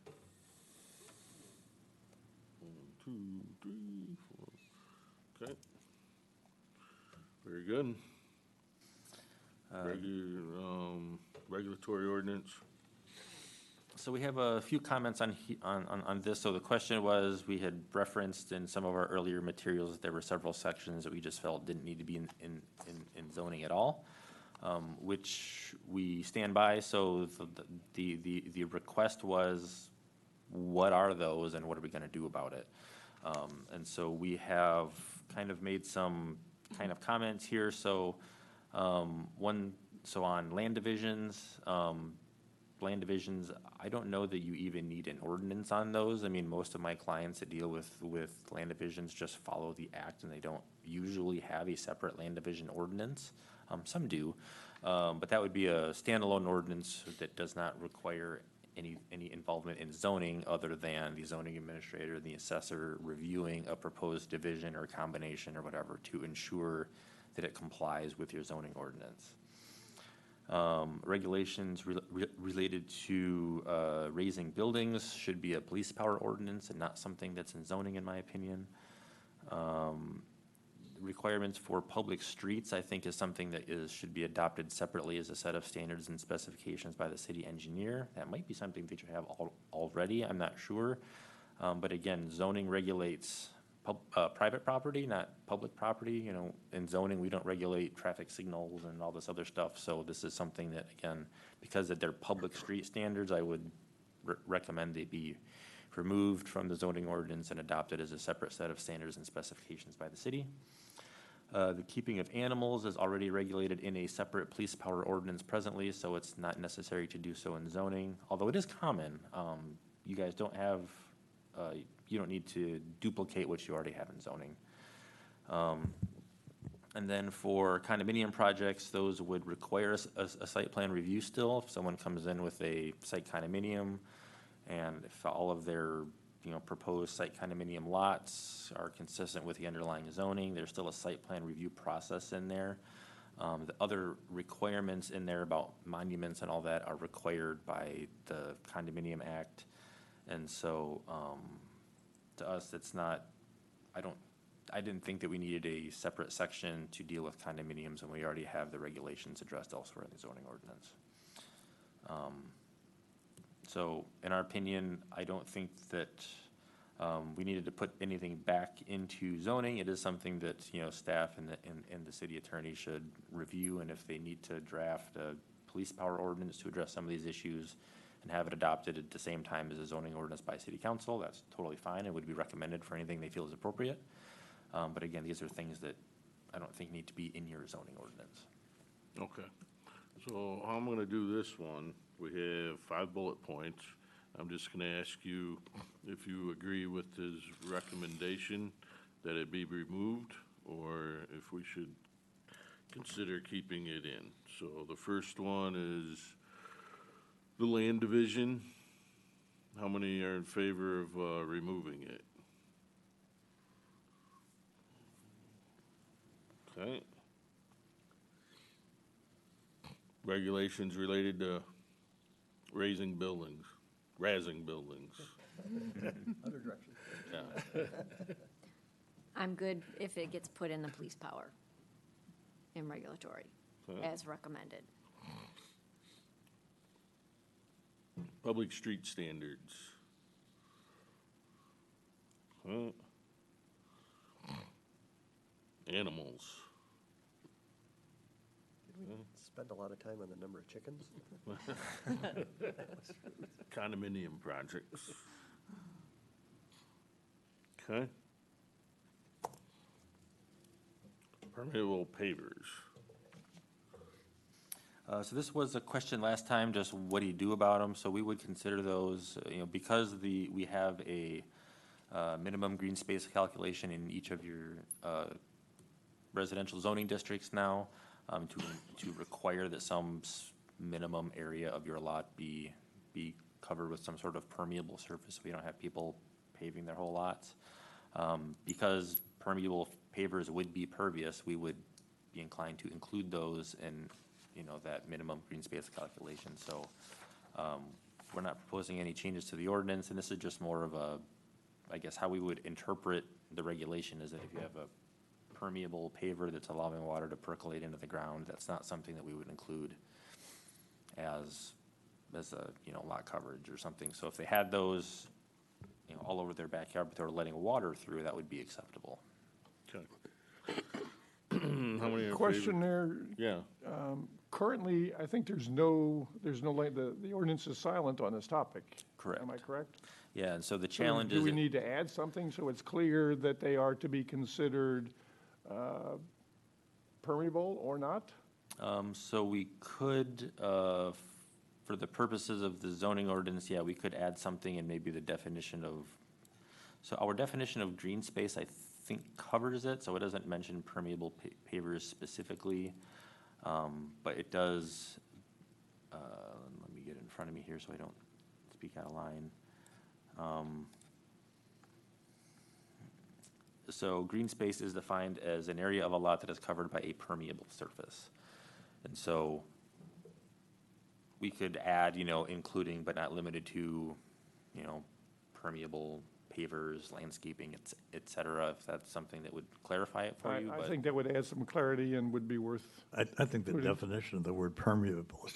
1, 2, 3, 4. Okay. Very good. Regulatory ordinance. So we have a few comments on this. So the question was, we had referenced in some of our earlier materials that there were several sections that we just felt didn't need to be in zoning at all, which we stand by. So the request was, what are those and what are we gonna do about it? And so we have kind of made some kind of comments here. So so on land divisions, I don't know that you even need an ordinance on those. I mean, most of my clients that deal with land divisions just follow the act, and they don't usually have a separate land division ordinance. Some do, but that would be a standalone ordinance that does not require any involvement in zoning other than the zoning administrator and the assessor reviewing a proposed division or combination or whatever to ensure that it complies with your zoning ordinance. Regulations related to raising buildings should be a police power ordinance and not something that's in zoning, in my opinion. Requirements for public streets, I think, is something that should be adopted separately as a set of standards and specifications by the city engineer. That might be something that you have already, I'm not sure. But again, zoning regulates private property, not public property. You know, in zoning, we don't regulate traffic signals and all this other stuff. So this is something that, again, because they're public street standards, I would recommend they be removed from the zoning ordinance and adopted as a separate set of standards and specifications by the city. The keeping of animals is already regulated in a separate police power ordinance presently, so it's not necessary to do so in zoning, although it is common. You guys don't have, you don't need to duplicate what you already have in zoning. And then for condominium projects, those would require a site plan review still. If someone comes in with a site condominium, and if all of their, proposed site condominium lots are consistent with the underlying zoning, there's still a site plan review process in there. The other requirements in there about monuments and all that are required by the Condominium Act. And so, to us, it's not, I didn't think that we needed a separate section to deal with condominiums, and we already have the regulations addressed elsewhere in the zoning ordinance. So, in our opinion, I don't think that we needed to put anything back into zoning. It is something that, staff and the city attorney should review, and if they need to draft a police power ordinance to address some of these issues and have it adopted at the same time as a zoning ordinance by city council, that's totally fine and would be recommended for anything they feel is appropriate. But again, these are things that I don't think need to be in your zoning ordinance. Okay. So how I'm gonna do this one, we have 5 bullet points. I'm just gonna ask you if you agree with his recommendation that it be removed, or if we should consider keeping it in. So the first one is the land division. How many are in favor of removing it? Okay. Regulations related to raising buildings, razzing buildings. Other direction. Yeah. I'm good if it gets put in the police power in regulatory, Okay. as recommended. Public street standards. Okay. Animals. Did we spend a lot of time on the number of chickens? Condominium projects. Okay. Permeable pavers. So this was a question last time, just what do you do about them? So we would consider those, because we have a minimum green space calculation in each of your residential zoning districts now, to require that some minimum area of your lot be covered with some sort of permeable surface, so we don't have people paving their whole lots. Because permeable pavers would be pervious, we would be inclined to include those in, that minimum green space calculation. So, we're not proposing any changes to the ordinance, and this is just more of a, I guess, how we would interpret the regulation is that if you have a permeable paver that's allowing water to percolate into the ground, that's not something that we would include as a, lot coverage or something. So if they had those, all over their backyard, but they were letting water through, that would be acceptable. Okay. How many are in Question favor? there, Yeah. currently, I think there's no, the ordinance is silent on this topic. Correct. Am I correct? Yeah, and so the So challenge do is, we need to add something so it's clear that they are to be considered permeable or not? so we could, for the purposes of the zoning ordinance, yeah, we could add something in maybe the definition of, so our definition of green space, I think, covers it, so it doesn't mention permeable pavers specifically. But it does, let me get it in front of me here so I don't speak out of line. So green space is defined as an area of a lot that is covered by a permeable surface. And so we could add, including but not limited to, permeable pavers, landscaping, et cetera, if that's something that would clarify it for you. I But think that would add some clarity and would be worth, I think the Would it- definition of the word permeable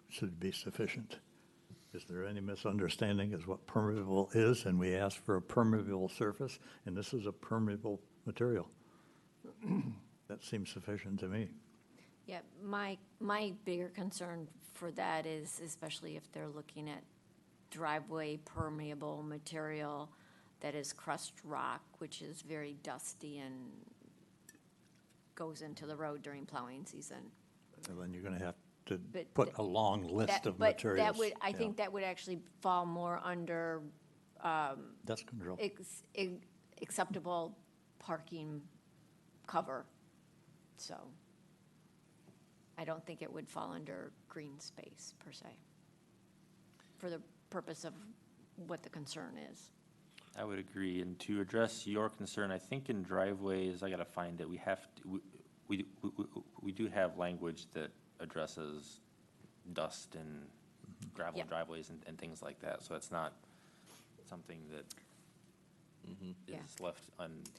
should be sufficient. Is there any misunderstanding as what permeable is? And we ask for a permeable surface, and this is a permeable material. That seems sufficient to me. Yeah, my bigger concern for that is, especially if they're looking at driveway permeable material that is crushed rock, which is very dusty and goes into the road during plowing season. And then you're going to have to But put a long list of But materials. that would, I Yeah. think that would actually fall more under Dust control. acceptable parking cover. So I don't think it would fall under green space per se, for the purpose of what the concern is. I would agree, and to address your concern, I think in driveways, I gotta find it, we have, to- we do have language that addresses dust and gravel Yeah. driveways and things like that, so it's not something that Yeah. is left And-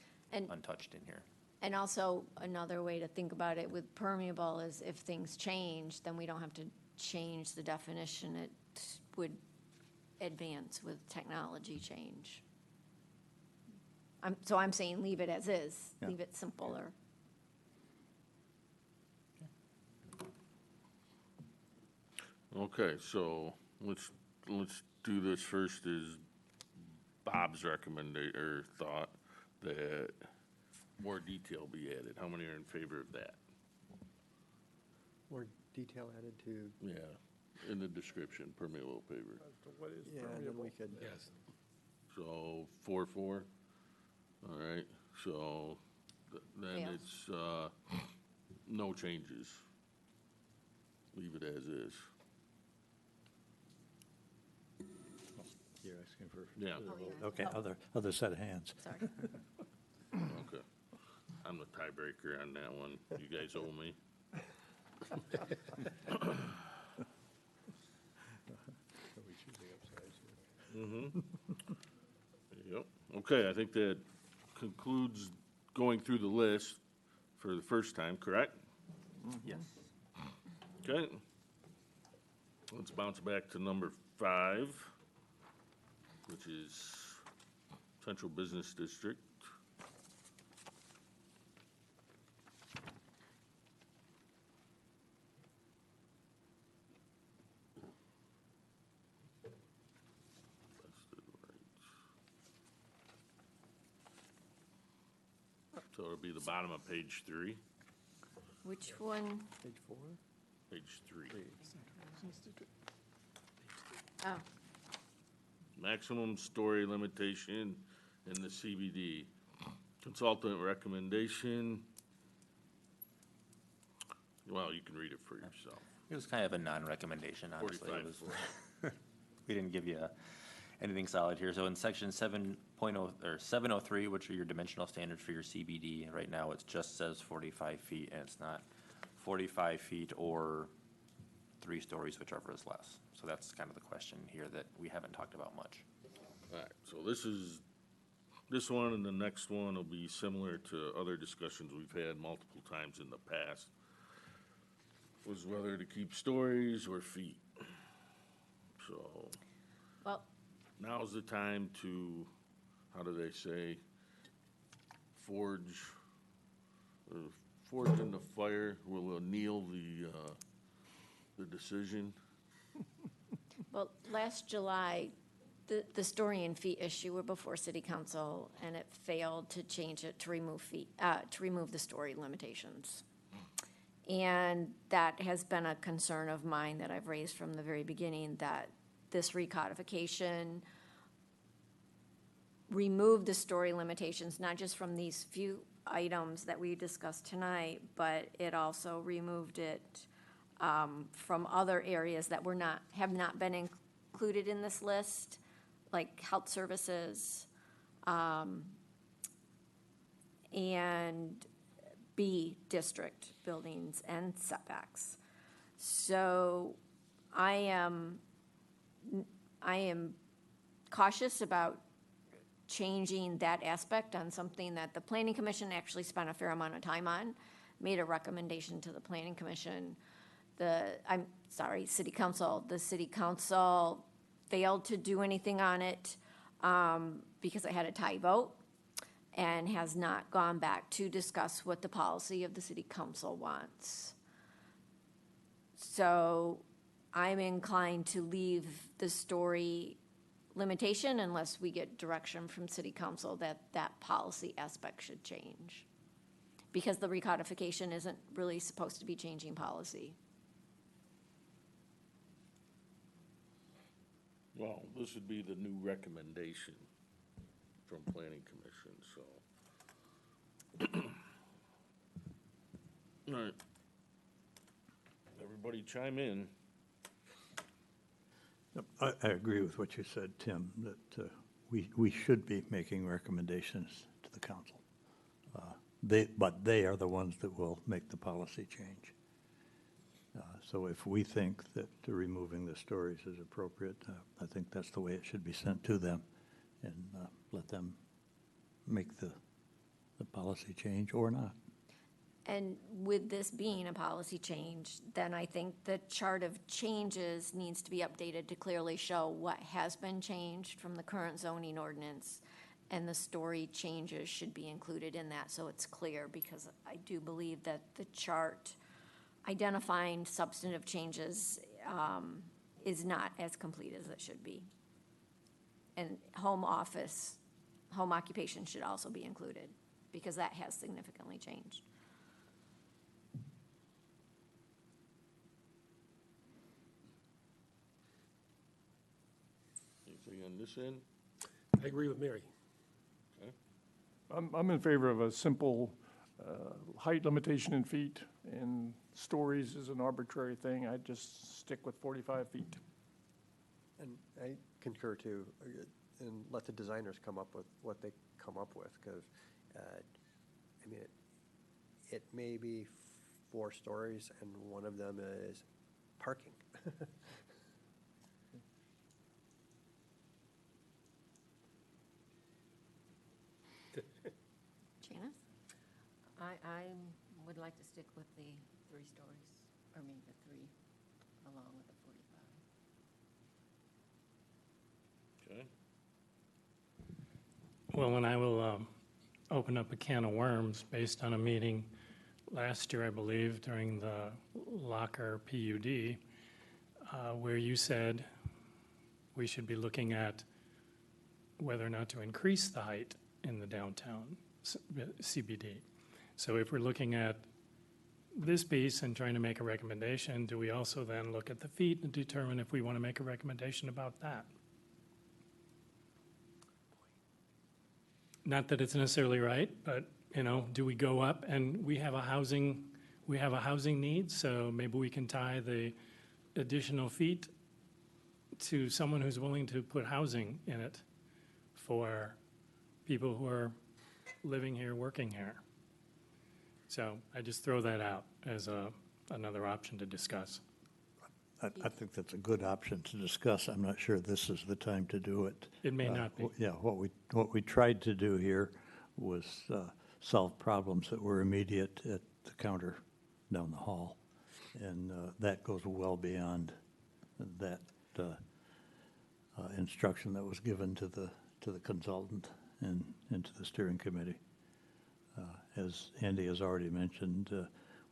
untouched in here. And also, another way to think about it with permeable is if things change, then we don't have to change the definition. It would advance with technology change. So I'm saying leave it as is, Yeah. leave it simpler. Okay, so let's do this first is Bob's or thought that more detail be added. How many are in favor of that? More detail added to, Yeah, in the description, permeable paver. What is yeah, and then we could. So 4-4, all right, so then Yeah. it's, no changes. Leave it as is. You're asking for. Yeah. Oh, yeah. Okay, Oh. other set of hands. Sorry. Okay. I'm the tiebreaker on that one. You guys owe me. Yep. Okay, I think that concludes going through the list for the first time, correct? Yes. Okay. Let's bounce back to number 5, which is Central Business District. So it'll be the bottom of page 3, Which one? Page 4? page 3. Oh, Maximum story limitation in the CBD. Consultant recommendation. Well, you can read it for yourself. It was kind of a non-recommendation, honestly. It 45 was- foot. We didn't give you anything solid here. So in section 7.0, or 703, which are your dimensional standards for your CBD, right now it just says 45 feet, and it's not 45 feet or 3 stories, whichever is less. So that's kind of the question here that we haven't talked about much. All right, so this one and the next one will be similar to other discussions we've had multiple times in the past. Was whether to keep stories or feet. So well, now's the time to, how do they say, forge in the fire will anneal the decision. well, last July, the story and fee issue were before city council, and it failed to change it to remove the story limitations. And that has been a concern of mine that I've raised from the very beginning, that this recodification removed the story limitations, not just from these few items that we discussed tonight, but it also removed it from other areas that have not been included in this list, like health services, and B district buildings and setbacks. So I am cautious about changing that aspect on something that the planning commission actually spent a fair amount of time on, made a recommendation to the planning commission. City council. The city council failed to do anything on it because it had a tie vote, and has not gone back to discuss what the policy of the city council wants. So I'm inclined to leave the story limitation unless we get direction from city council that that policy aspect should change. Because the recodification isn't really supposed to be changing policy. Well, this would be the new recommendation from planning commission, so. All right. Everybody chime in. Yep, I agree with what you said, Tim, that we should be making recommendations to the council. But they are the ones that will make the policy change. So if we think that removing the stories is appropriate, I think that's the way it should be sent to them, and let them make the policy change or not. And with this being a policy change, then I think the chart of changes needs to be updated to clearly show what has been changed from the current zoning ordinance, and the story changes should be included in that, so it's clear, because I do believe that the chart identifying substantive changes is not as complete as it should be. And home occupation should also be included, because that has significantly changed. Anything on this end? I agree with Mary. Okay. I'm in favor of a simple height limitation in feet, and stories is an arbitrary thing. I'd just stick with 45 feet. And I concur too, and let the designers come up with what they come up with, because, I mean, it may be 4 stories, and one of them is parking. Janice? I would like to stick with the 3 stories, or maybe the 3 along with the 45. Okay. Well, and I will open up a can of worms based on a meeting last year, I believe, during the Locker PUD, where you said we should be looking at whether or not to increase the height in the downtown CBD. So if we're looking at this piece and trying to make a recommendation, do we also then look at the feet and determine if we want to make a recommendation about that? Not that it's necessarily right, but, you know, do we go up and we have a housing need, so maybe we can tie the additional feet to someone who's willing to put housing in it for people who are living here, working here. So I just throw that out as another option to discuss. I think that's a good option to discuss. I'm not sure this is the time to do it. It may not be. Yeah, what we tried to do here was solve problems that were immediate at the counter down the hall. And that goes well beyond that instruction that was given to the consultant and to the steering committee. As Andy has already mentioned,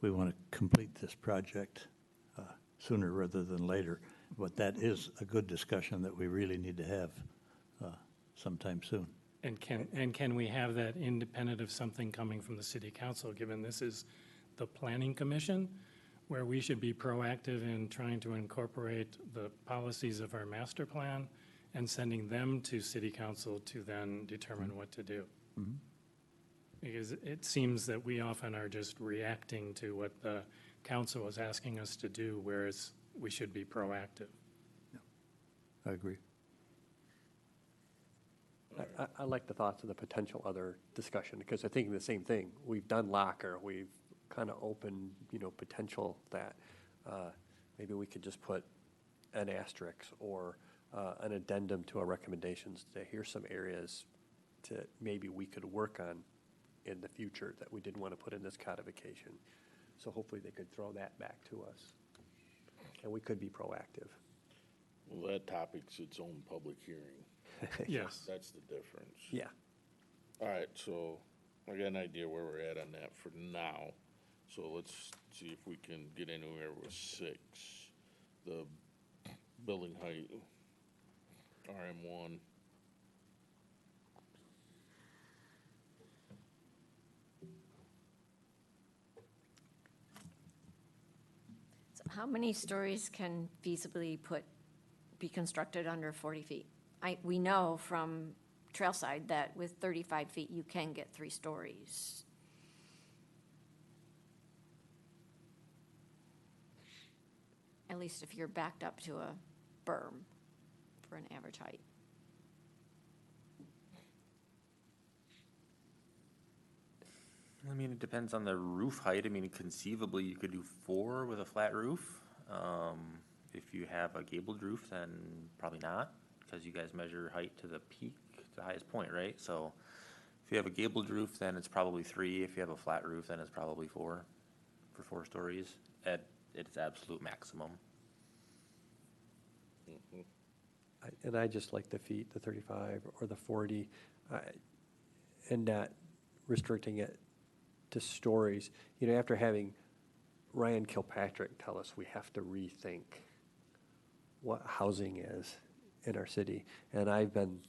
we want to complete this project sooner rather than later. But that is a good discussion that we really need to have sometime soon. And can we have that independent of something coming from the city council, given this is the planning commission, where we should be proactive in trying to incorporate the policies of our master plan and sending them to city council to then determine what to do? Mm-hmm. Because it seems that we often are just reacting to what the council is asking us to do, whereas we should be proactive. I agree. I like the thoughts of the potential other discussion, because I think the same thing. We've done Locker, we've kind of opened, potential that maybe we could just put an asterisk or an addendum to our recommendations to here's some areas that maybe we could work on in the future that we didn't want to put in this codification. So hopefully they could throw that back to us, and we could be proactive. Well, that topic's its own public hearing. Yes. That's the difference. Yeah. All right, so I got an idea where we're at on that for now. So let's see if we can get anywhere with 6. The building height, RM1. So how many stories can feasibly be constructed under 40 feet? We know from Trailside that with 35 feet, you can get 3 stories. least if you're backed up to a berm for an average height. I mean, it depends on the roof height. I mean, conceivably, you could do 4 with a flat roof. If you have a gabled roof, then probably not, because you guys measure height to the peak, to the highest point, right? So if you have a gabled roof, then it's probably 3. If you have a flat roof, then it's probably 4, for 4 stories at its absolute maximum. And I just like the feet, the 35 or the 40, and not restricting it to stories. You know, after having Ryan Kilpatrick tell us we have to rethink what housing is in our city, and I've been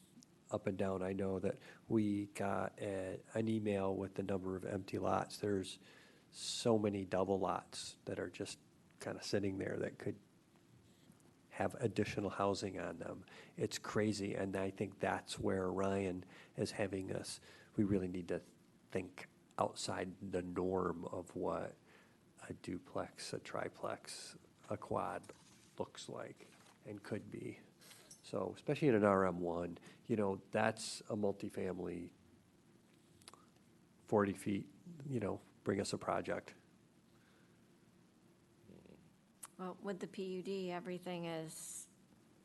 up and down. I know that we got an email with the number of empty lots. There's so many double lots that are just kind of sitting there that could have additional housing on them. It's crazy, and I think that's where Ryan is having us. We really need to think outside the norm of what a duplex, a triplex, a quad looks like and could be. So especially in an RM1, you know, that's a multifamily, 40 feet, you know, bring us a project. Well, with the PUD, everything is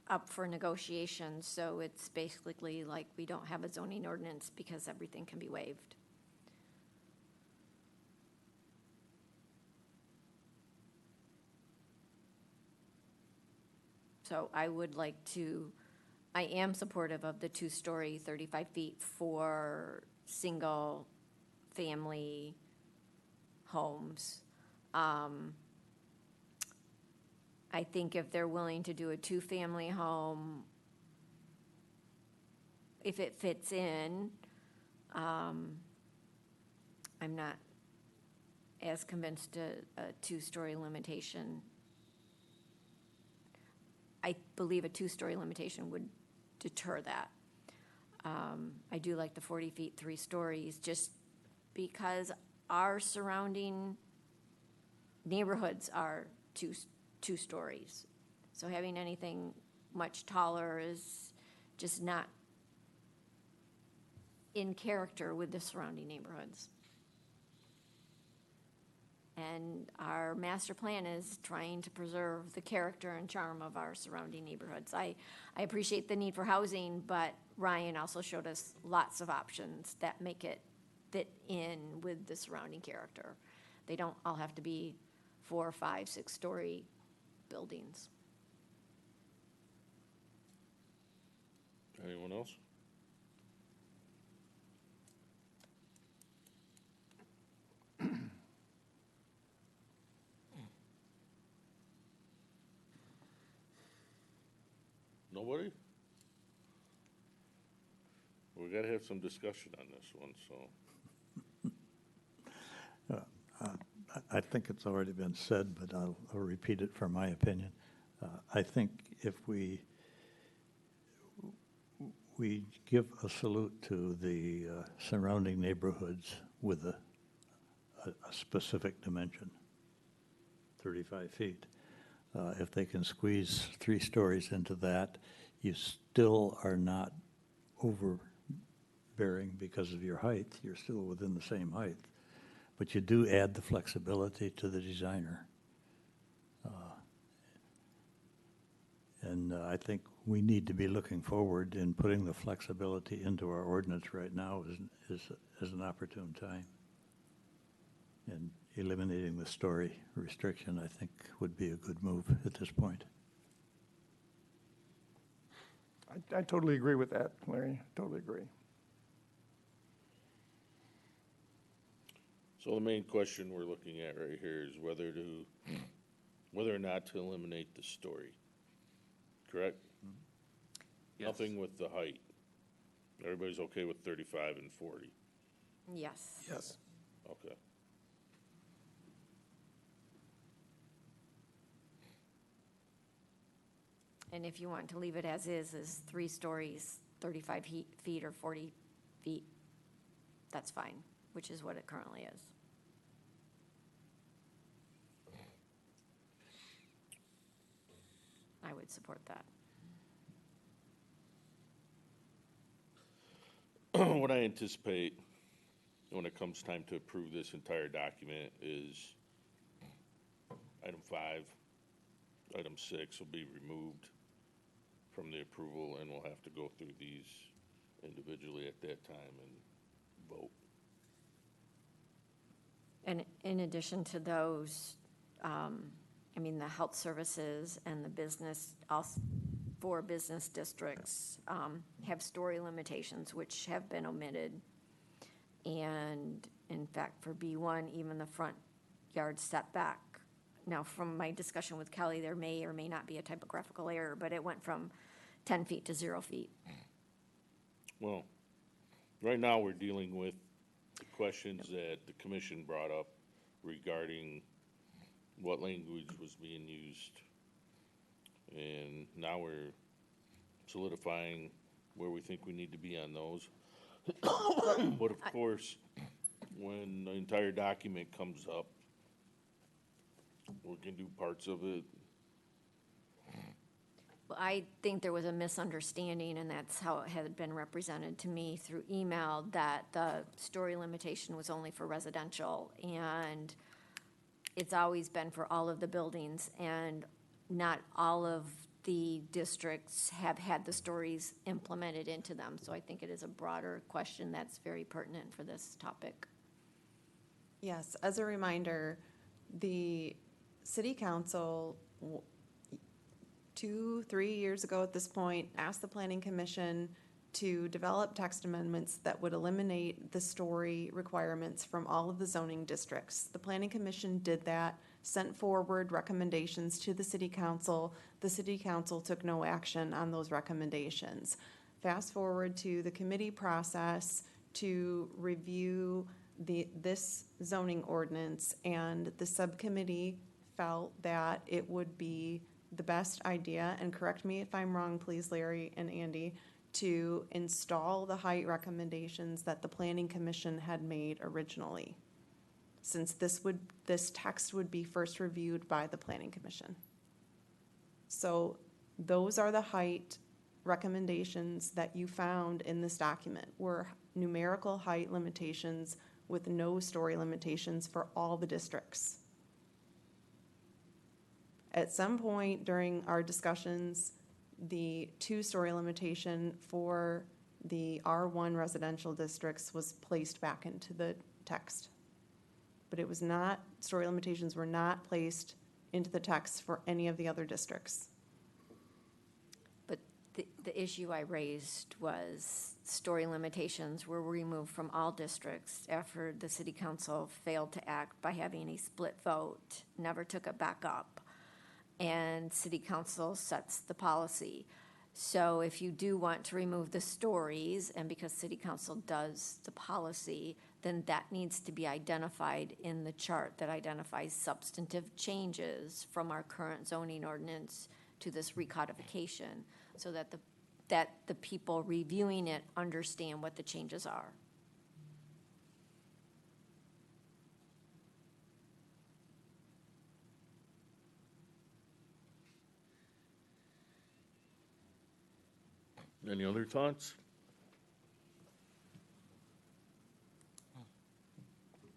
up for negotiation, so it's basically like we don't have a zoning ordinance because everything can be waived. So I would like to, I am supportive of the 2-story, 35 feet for single-family homes. I think if they're willing to do a 2-family home, if it fits in, I'm not as convinced a 2-story limitation. I believe a 2-story limitation would deter that. I do like the 40 feet, 3 stories, just because our surrounding neighborhoods are two stories. So having anything much taller is just not in character with the surrounding neighborhoods. And our master plan is trying to preserve the character and charm of our surrounding neighborhoods. I appreciate the need for housing, but Ryan also showed us lots of options that make it fit in with the surrounding character. They don't all have to be 4, 5, 6-story buildings. Anyone else? Nobody? We gotta have some discussion on this one, so. I think it's already been said, but I'll repeat it for my opinion. I think if we give a salute to the surrounding neighborhoods with a specific dimension, 35 feet. If they can squeeze 3 stories into that, you still are not overbearing because of your height. You're still within the same height. But you do add the flexibility to the designer. And I think we need to be looking forward in putting the flexibility into our ordinance right now is an opportune time. And eliminating the story restriction, I think, would be a good move at this point. I totally agree with that, Larry, totally agree. So the main question we're looking at right here is whether or not to eliminate the story, correct? Yes. Nothing with the height. Everybody's okay with 35 and 40? Yes. Yes. Okay. And if you want to leave it as is 3 stories, 35 feet or 40 feet, that's fine, which is what it currently is. could support that. What I anticipate when it comes time to approve this entire document is item 5, item 6 will be removed from the approval, and we'll have to go through these individually at that time and vote. And in addition to those, I mean, the health services and the business, also for business districts, have story limitations, which have been omitted. And in fact, for B1, even the front yard setback. Now, from my discussion with Kelly, there may or may not be a typographical error, but it went from 10 feet to 0 feet. Well, right now, we're dealing with the questions that the commission brought up regarding what language was being used. And now we're solidifying where we think we need to be on those. But of course, when the entire document comes up, we can do parts of it. Well, I think there was a misunderstanding, and that's how it had been represented to me through email, that the story limitation was only for residential, and it's always been for all of the buildings, and not all of the districts have had the stories implemented into them. So I think it is a broader question that's very pertinent for this topic. Yes, as a reminder, the city council 2-3 years ago at this point asked the planning commission to develop text amendments that would eliminate the story requirements from all of the zoning districts. The planning commission did that, sent forward recommendations to the city council. The city council took no action on those recommendations. Fast forward to the committee process to review this zoning ordinance, and the subcommittee felt that it would be the best idea, and correct me if I'm wrong, please, Larry and Andy, to install the height recommendations that the planning commission had made originally, since this text would be first reviewed by the planning commission. So those are the height recommendations that you found in this document, were numerical height limitations with no story limitations for all the districts. At some point during our discussions, the 2-story limitation for the R1 residential districts was placed back into the text. But it was not, story limitations were not placed into the text for any of the other districts. But the issue I raised was story limitations were removed from all districts after the city council failed to act by having a split vote, never took it back up. And city council sets the policy. So if you do want to remove the stories, and because city council does the policy, then that needs to be identified in the chart that identifies substantive changes from our current zoning ordinance to this recodification, so that the people reviewing it understand what the changes are. Any other thoughts?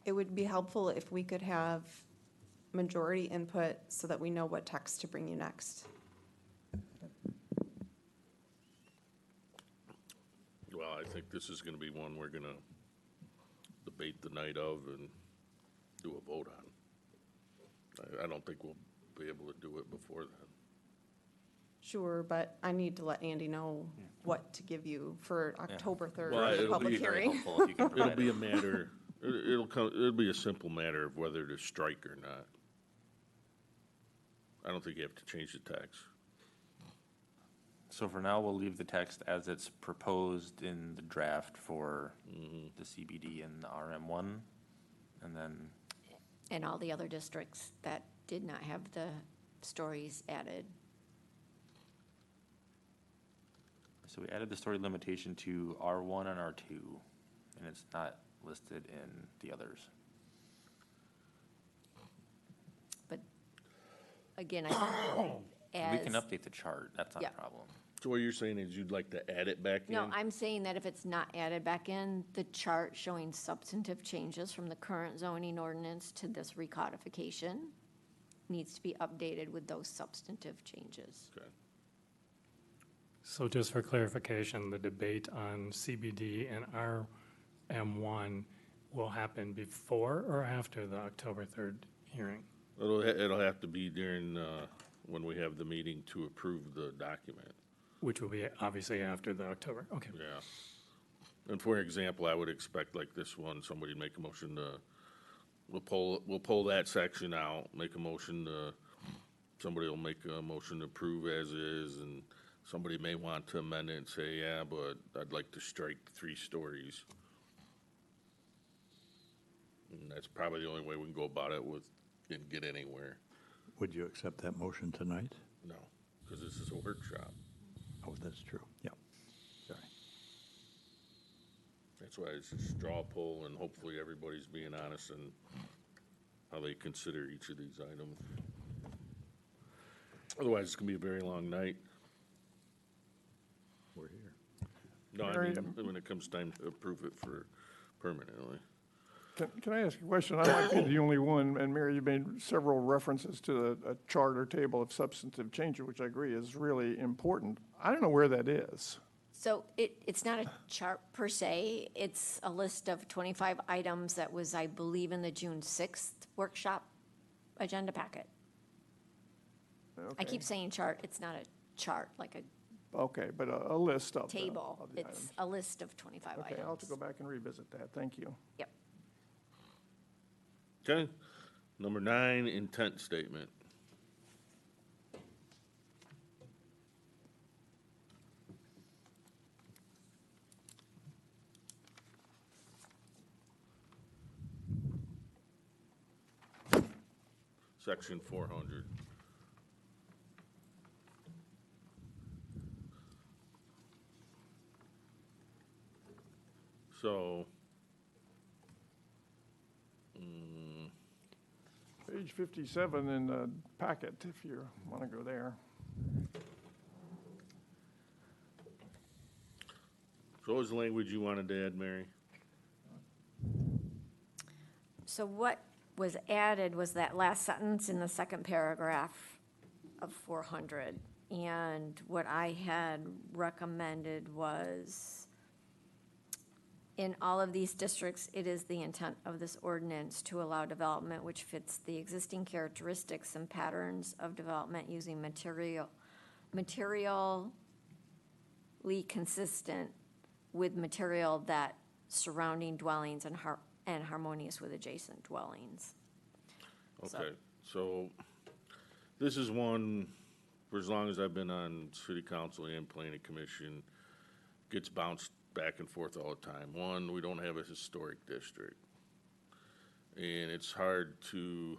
It would be helpful if we could have majority input so that we know what text to bring you next. Well, I think this is gonna be one we're gonna debate the night of and do a vote on. I don't think we'll be able to do it before then. Sure, but I need to let Andy know what to give you for October 3rd, Well, the it'll public be Very hearing. helpful if you can It'll provide be it. a matter, it'll be a simple matter of whether to strike or not. I don't think you have to change the text. So for now, we'll leave the text as it's proposed in the draft for the CBD and the RM1, and then, And all the other districts that did not have the stories added. so we added the story limitation to R1 and R2, and it's not listed in the others. But again, as. We can update the chart, that's not Yeah. a problem. So what you're saying is you'd like to add it back in? No, I'm saying that if it's not added back in, the chart showing substantive changes from the current zoning ordinance to this recodification needs to be updated with those substantive changes. Okay. So just for clarification, the debate on CBD and RM1 will happen before or after the October 3rd hearing? It'll have to be during, when we have the meeting to approve the document. Which will be obviously after the October, okay. Yeah. And for example, I would expect like this one, somebody make a motion to, we'll pull that section out, make a motion to, somebody will make a motion to approve as is, and somebody may want to amend it and say, yeah, but I'd like to strike 3 stories. And that's probably the only way we can go about it and get anywhere. Would you accept that motion tonight? No, because this is a workshop. Oh, that's true, yeah. Sorry. That's why it's a straw poll, and hopefully everybody's being honest in how they consider each of these items. Otherwise, it's gonna be a very long night. We're here. No, I Mary, mean, when it comes time to approve it for permanently. Can I ask a question? I might be the only one, and Mary, you made several references to a chart or table of substantive changes, which I agree is really important. I don't know where that is. So it's not a chart per se, it's a list of 25 items that was, I believe, in the June 6th workshop agenda packet. I Okay. keep saying chart, it's not a chart, like a Okay, but a list of the table. of the It's items. a list of 25 items. Okay, I'll have to go back and revisit that. Thank you. Yep. Okay, number 9, intent statement. Section 400. So, Page 57 in the packet, if you want to go there. so what was the language you wanted to add, Mary? So what was added was that last sentence in the second paragraph of 400. And what I had recommended was, in all of these districts, it is the intent of this ordinance to allow development which fits the existing characteristics and patterns of development using materially consistent with material that surrounding dwellings and harmonious with adjacent dwellings. So- Okay, so this is one, for as long as I've been on city council and planning commission, gets bounced back and forth all the time. One, we don't have a historic district. And it's hard to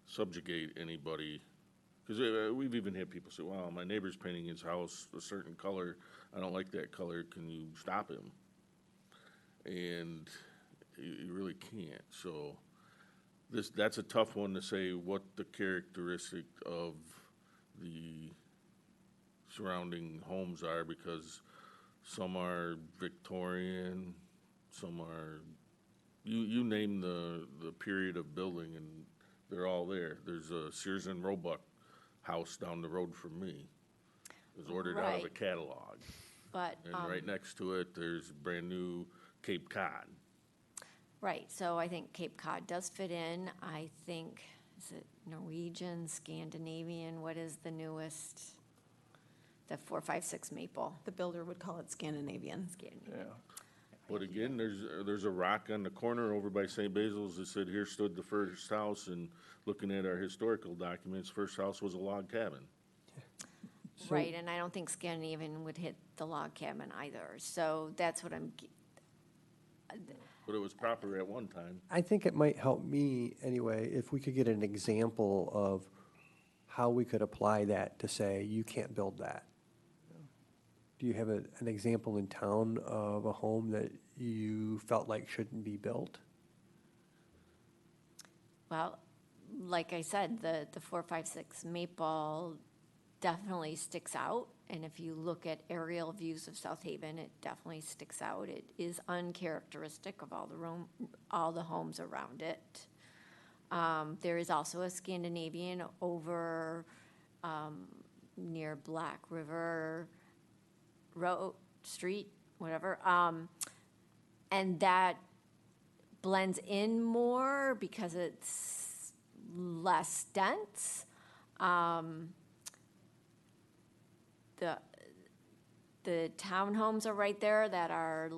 subjugate anybody, because we've even had people say, wow, my neighbor's painting his house a certain color, I don't like that color, can you stop him? And you really can't, so that's a tough one to say what the characteristic of the surrounding homes are, because some are Victorian, some are, you name the period of building and they're all there. There's a Sears and Roebuck house down the road from me. It was ordered out of a Right. catalog. But, And right next to it, there's brand new Cape Cod. right, so I think Cape Cod does fit in. I think, is it Norwegian, Scandinavian, what is the newest? The 456 Maple. The builder would call it Scandinavian. Scandinavian. Yeah. But again, there's a rock on the corner over by St. Basil's that said, here stood the first house, and looking at our historical documents, first house was a log cabin. Right, and I don't think Scandinavian would hit the log cabin either, so that's what But it was proper at one time. I think it might help me anyway, if we could get an example of how we could apply that to say, you can't build that. Do you have an example in town of a home that you felt like shouldn't be built? well, like I said, the 456 Maple definitely sticks out. And if you look at aerial views of South Haven, it definitely sticks out. It is uncharacteristic of all the homes around it. There is also a Scandinavian over near Black River Road, Street, whatever. And that blends in more because it's less dense. The townhomes are right there that are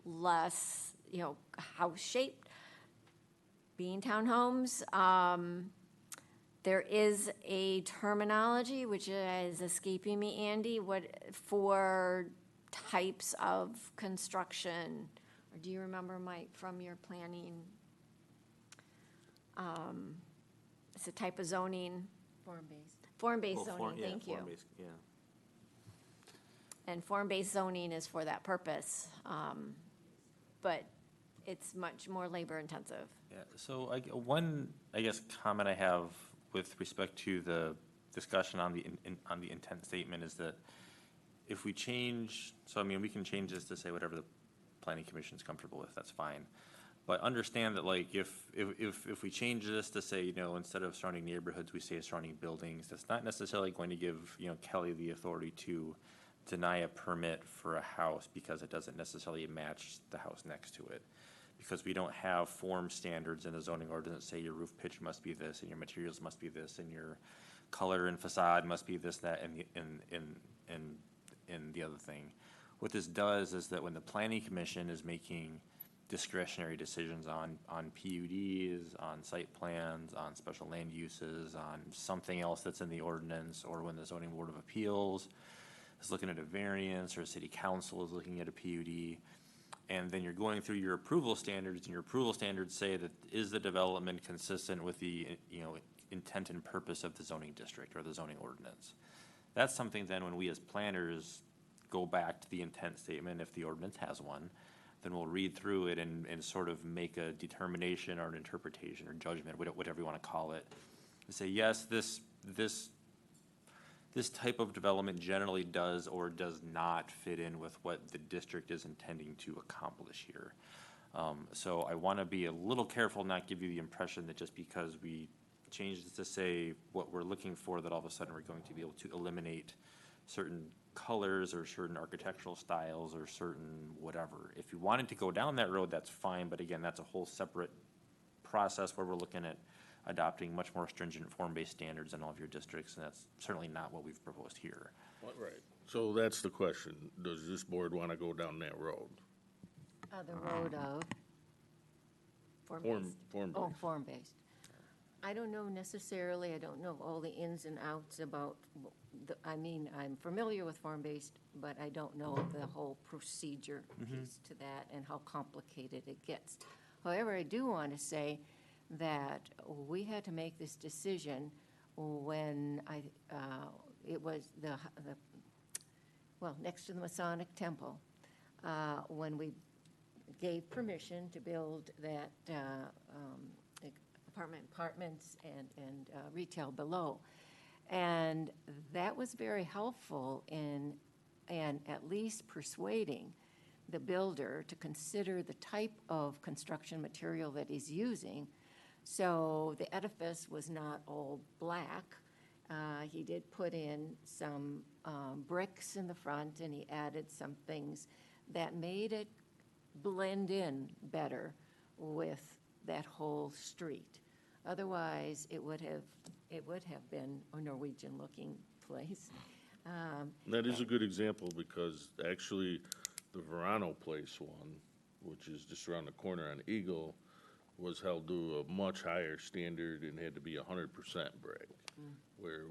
less, house-shaped, being townhomes. There is a terminology, which is escaping me, Andy, for types of construction, or do you remember, Mike, from your planning? It's a type of zoning, Form-based. form-based zoning, thank you. Yeah. And form-based zoning is for that purpose, but it's much more labor-intensive. Yeah, so one, I guess, comment I have with respect to the discussion on the intent statement is that if we change, so I mean, we can change this to say whatever the planning commission's comfortable with, that's fine. But understand that, like, if we change this to say, instead of surrounding neighborhoods, we say surrounding buildings, that's not necessarily going to give, Kelly the authority to deny a permit for a house because it doesn't necessarily match the house next to it. Because we don't have form standards in the zoning ordinance that say your roof pitch must be this, and your materials must be this, and your color and facade must be this, that, and the other thing. What this does is that when the planning commission is making discretionary decisions on PUDs, on site plans, on special land uses, on something else that's in the ordinance, or when the zoning board of appeals is looking at a variance, or city council is looking at a PUD, and then you're going through your approval standards, and your approval standards say that is the development consistent with the, intent and purpose of the zoning district or the zoning ordinance. That's something then when we as planners go back to the intent statement, if the ordinance has one, then we'll read through it and sort of make a determination or an interpretation or judgment, whatever you want to call it. And say, yes, this type of development generally does or does not fit in with what the district is intending to accomplish here. So I want to be a little careful, not give you the impression that just because we changed it to say what we're looking for, that all of a sudden we're going to be able to eliminate certain colors or certain architectural styles or certain whatever. If you wanted to go down that road, that's fine, but again, that's a whole separate process where we're looking at adopting much more stringent form-based standards in all of your districts, and that's certainly not what we've proposed here. Right. So that's the question. Does this board want to go down that road? The road of? Form-based. Form-based. Oh, form-based. I don't know necessarily, I don't know all the ins and outs about, I'm familiar with form-based, but I don't know the whole procedure piece to that and how complicated it gets. However, I do want to say that we had to make this decision when it was next to the Masonic Temple, when we gave permission to build that apartments and retail below. And that was very helpful in at least persuading the builder to consider the type of construction material that he's using. So the edifice was not all black. He did put in some bricks in the front, and he added some things that made it blend in better with that whole street. Otherwise, it would have been a Norwegian-looking place. That is a good example because actually the Verano Place one, which is just around the corner on Eagle, was held to a much higher standard and had to be 100% brick, where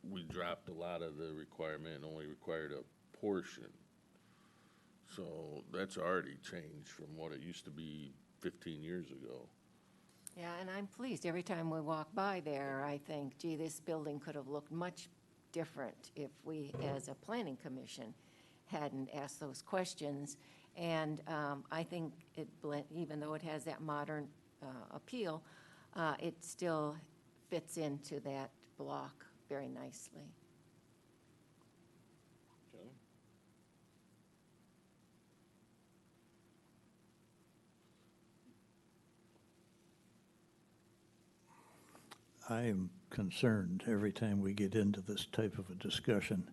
we dropped a lot of the requirement and only required a portion. So that's already changed from what it used to be 15 years ago. Yeah, and I'm pleased. Every time we walk by there, I think, gee, this building could have looked much different if we, as a planning commission, hadn't asked those questions. And I think even though it has that modern appeal, it still fits into that block very nicely. I am concerned every time we get into this type of a discussion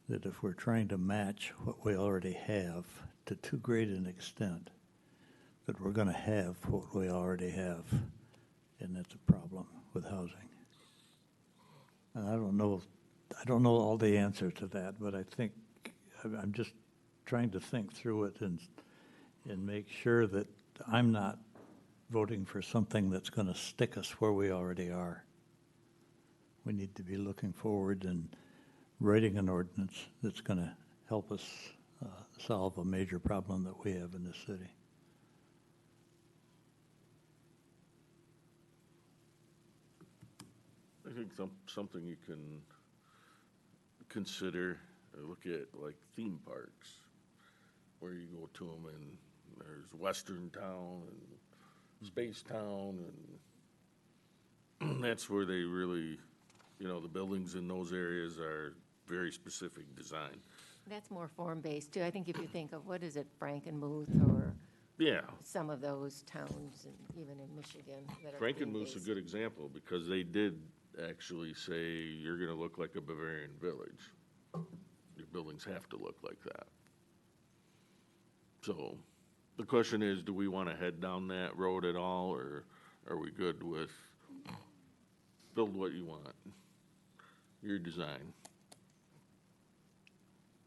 that if we're trying to match what we already have to too great an extent, that we're going to have what we already have, and that's a problem with housing. And I don't know all the answer to that, but I think I'm just trying to think through it and make sure that I'm not voting for something that's going to stick us where we already are. We need to be looking forward and writing an ordinance that's going to help us solve a major problem that we have in this city. I think something you can consider, look at like theme parks, where you go to them and there's Western Town and Space Town, and that's where they really, the buildings in those areas are very specific design. That's more form-based too. I think if you think of, what is it, Frankenmuth or Yeah, some of those towns, and even in Michigan that are Frankenmuth's a theme-based. good example, because they did actually say, you're gonna look like a Bavarian village. Your buildings have to look like that. So, the question is, do we wanna head down that road at all, or are we good with build what you want, your design?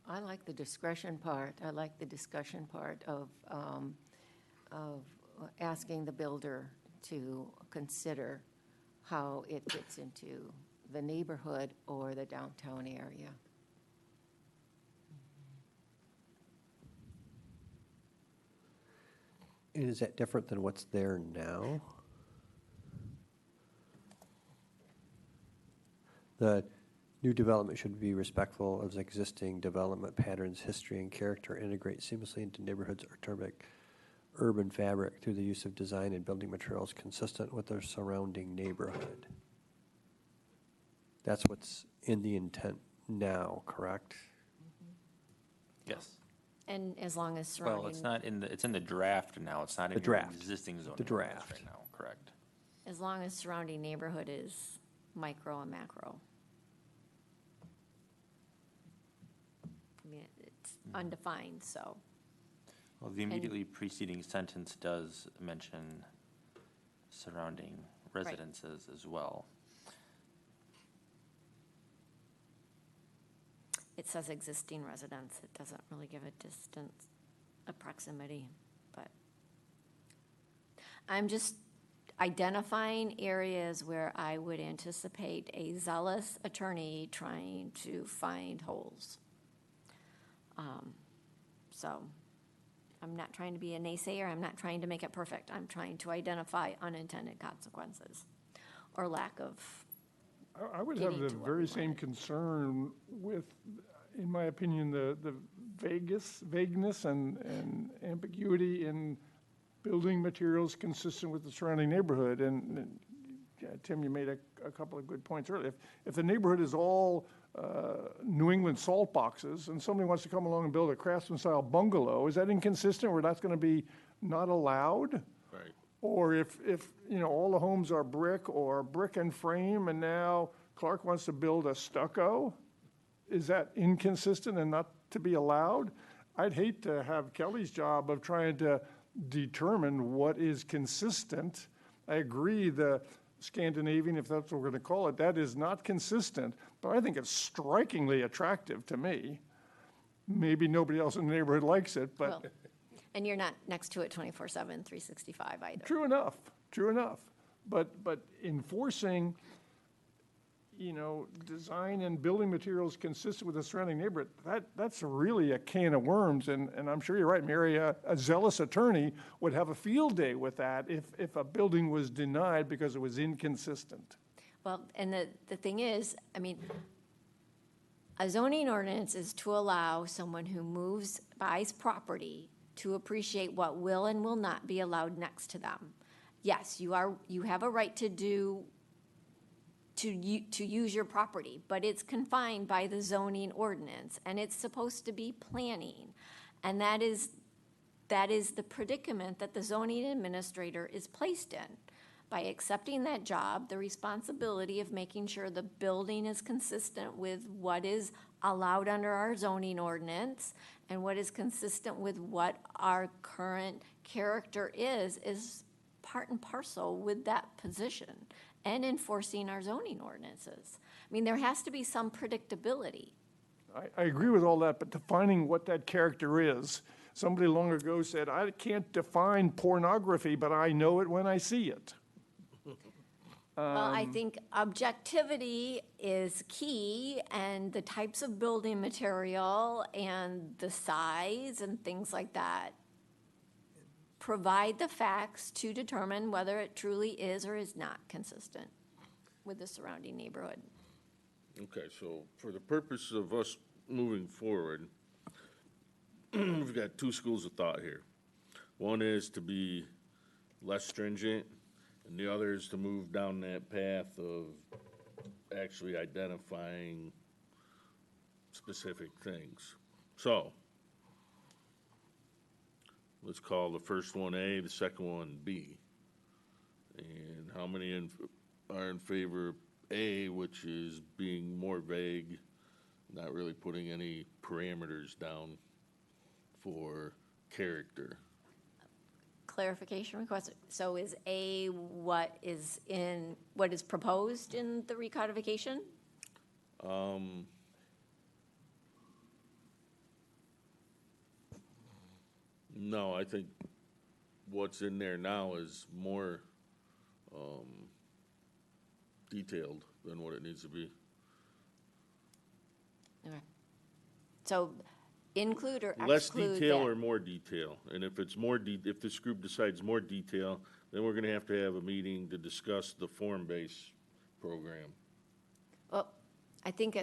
I like the discretion part. I like the discussion part of asking the builder to consider how it fits into the neighborhood or the downtown area. And is that different than what's there now? The new development should be respectful of existing development patterns, history, and character, integrate seamlessly into neighborhoods or urban fabric through the use of design and building materials consistent with their surrounding neighborhood. That's what's in the intent now, correct? Yes. And as long as Well, surrounding, it's not in the, it's in the draft now. It's not in The your draft. existing zoning. The ordinance draft. right now, correct. as long as surrounding neighborhood is micro and macro. I mean, it's undefined, so. Well, the immediately preceding sentence does mention surrounding residences as well. It says existing residence, it doesn't really give a distance, a proximity, but I'm just identifying areas where I would anticipate a zealous attorney trying to find holes. So I'm not trying to be a naysayer, I'm not trying to make it perfect, I'm trying to identify unintended consequences or lack of. I would have Getting the to what very we same wanted. concern with, in my opinion, the vagueness and ambiguity in building materials consistent with the surrounding neighborhood. And yeah, Tim, you made a couple of good points earlier. If the neighborhood is all New England salt boxes, and somebody wants to come along and build a craftsman-style bungalow, is that inconsistent, where that's gonna be not allowed? Right. Or if, all the homes are brick or brick and frame, and now Clark wants to build a stucco, is that inconsistent and not to be allowed? I'd hate to have Kelly's job of trying to determine what is consistent. I agree, the Scandinavian, if that's what we're gonna call it, that is not consistent, but I think it's strikingly attractive to me. Maybe nobody else in the neighborhood likes it, but. Well, and you're not next to it 24/7, 365 either. True enough, true enough. But enforcing, design and building materials consistent with the surrounding neighborhood, that's really a can of worms. And I'm sure you're right, Mary, a zealous attorney would have a field day with that if a building was denied because it was inconsistent. Well, and the thing is, I mean, a zoning ordinance is to allow someone who buys property to appreciate what will and will not be allowed next to them. Yes, you have a right to do to use your property, but it's confined by the zoning ordinance, and it's supposed to be planning. And that is the predicament that the zoning administrator is placed in. By accepting that job, the responsibility of making sure the building is consistent with what is allowed under our zoning ordinance and what is consistent with what our current character is part and parcel with that position and enforcing our zoning ordinances. I mean, there has to be some predictability. I agree with all that, but defining what that character is, somebody long ago said, I can't define pornography, but I know it when I see it. Well, I think objectivity is key, and the types of building material and the size and things like that provide the facts to determine whether it truly is or is not consistent with the surrounding neighborhood. Okay, so for the purpose of us moving forward, we've got two schools of thought here. One is to be less stringent, and the other is to move down that path of actually identifying specific things. So, let's call the first one A, the second one B. And how many are in favor of A, which is being more vague, not really putting any parameters down for character? Clarification request. So is A what is proposed in the recodification? No, I think what's in there now is more, detailed than what it needs to be. Okay. So include or Less exclude detail that? or more detail? And if it's more if this group decides more detail, then we're gonna have to have a meeting to discuss the form-based program. Well, I think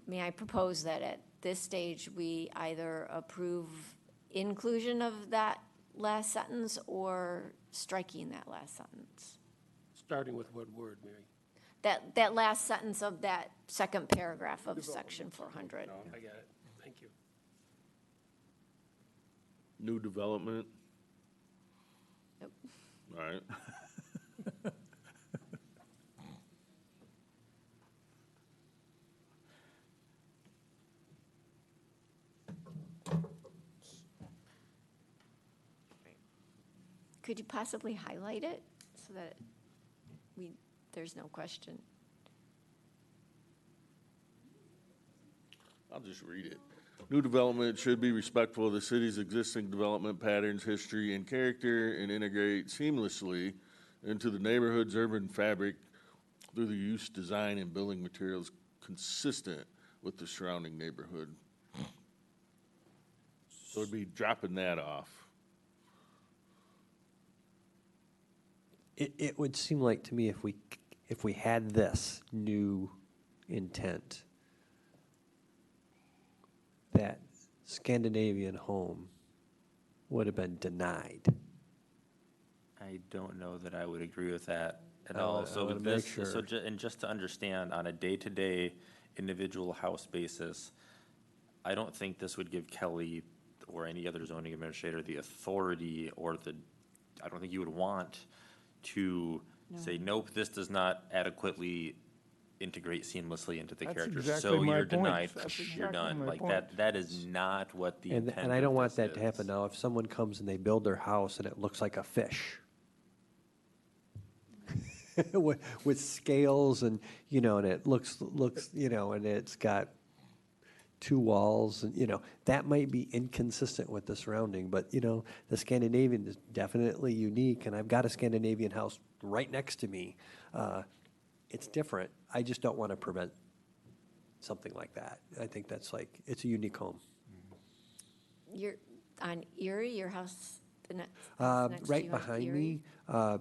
may I propose that at this stage, we either approve inclusion of that last sentence or striking that last sentence? Starting with what word, Mary? That last sentence of that second paragraph of section 400. No, I got it. Thank you. New development? Nope. All right. Could you possibly highlight it so that there's no question? I'll just read it. New development should be respectful of the city's existing development patterns, history, and character, and integrate seamlessly into the neighborhood's urban fabric through the use, design, and building materials consistent with the surrounding neighborhood. So it'd be dropping that off. It would seem like to me if we had this new intent, that Scandinavian home would have been denied. I don't know that I would agree with that at I all. wanna- I So wanna with make this, sure. and just to understand, on a day-to-day individual house basis, I don't think this would give Kelly or any other zoning administrator the authority I don't think you would want to say, nope, this does not adequately integrate seamlessly into the That's characters. exactly So my you're point. denied, That's you're exactly done. my Like point. that is not what the intent And I don't of want this that to happen is. now. If someone comes and they build their house and it looks like a fish with scales and, and it looks, and it's got two walls and, that might be inconsistent with the surrounding, but, the Scandinavian is definitely unique, and I've got a Scandinavian house right next to me. It's different. I just don't want to prevent something like that. I think that's it's a unique home. You're on Erie, your house, the house next to Right you on behind Erie? me,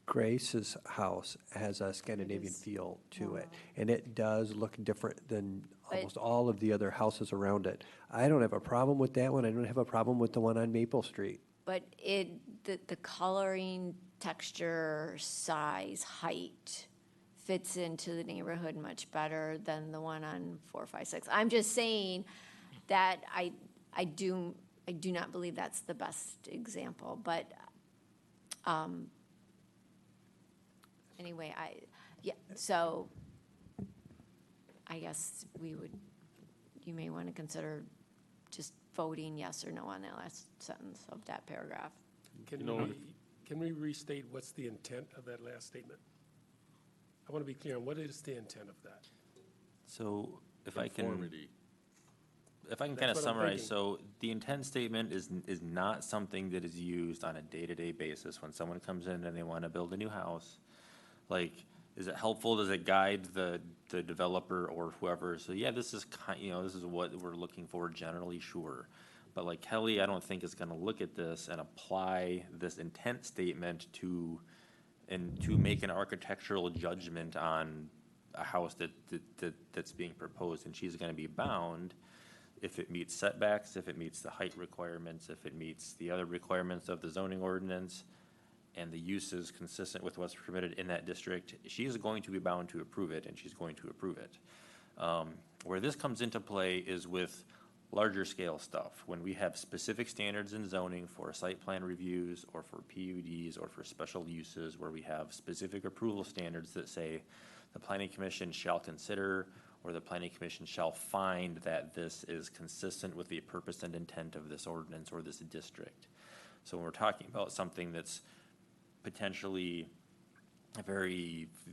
Grace's house has a Scandinavian is. feel to it, and it does look different than But- almost all of the other houses around it. I don't have a problem with that one. I don't have a problem with the one on Maple Street. But the coloring, texture, size, height, fits into the neighborhood much better than the one on 456. I'm just saying that I do not believe that's the best example, but, anyway, so I guess you may want to consider just voting yes or no on that last sentence of that paragraph. Can we restate what's the intent of that last statement? I want to be clear on what is the intent of that? So if I can Conformity. kind of That's what I'm summarize, thinking. so the intent statement is not something that is used on a day-to-day basis when someone comes in and they want to build a new house. Like, is it helpful? Does it guide the developer or whoever? So yeah, this is this is what we're looking for generally, sure. But like Kelly, I don't think is going to look at this and apply this intent statement to make an architectural judgment on a house that's being proposed, and she's going to be bound if it meets setbacks, if it meets the height requirements, if it meets the other requirements of the zoning ordinance, and the use is consistent with what's permitted in that district. She is going to be bound to approve it, and she's going to approve it. Where this comes into play is with larger scale stuff, when we have specific standards in zoning for site plan reviews or for PUDs or for special uses, where we have specific approval standards that say the planning commission shall consider or the planning commission shall find that this is consistent with the purpose and intent of this ordinance or this district. So when we're talking about something that's potentially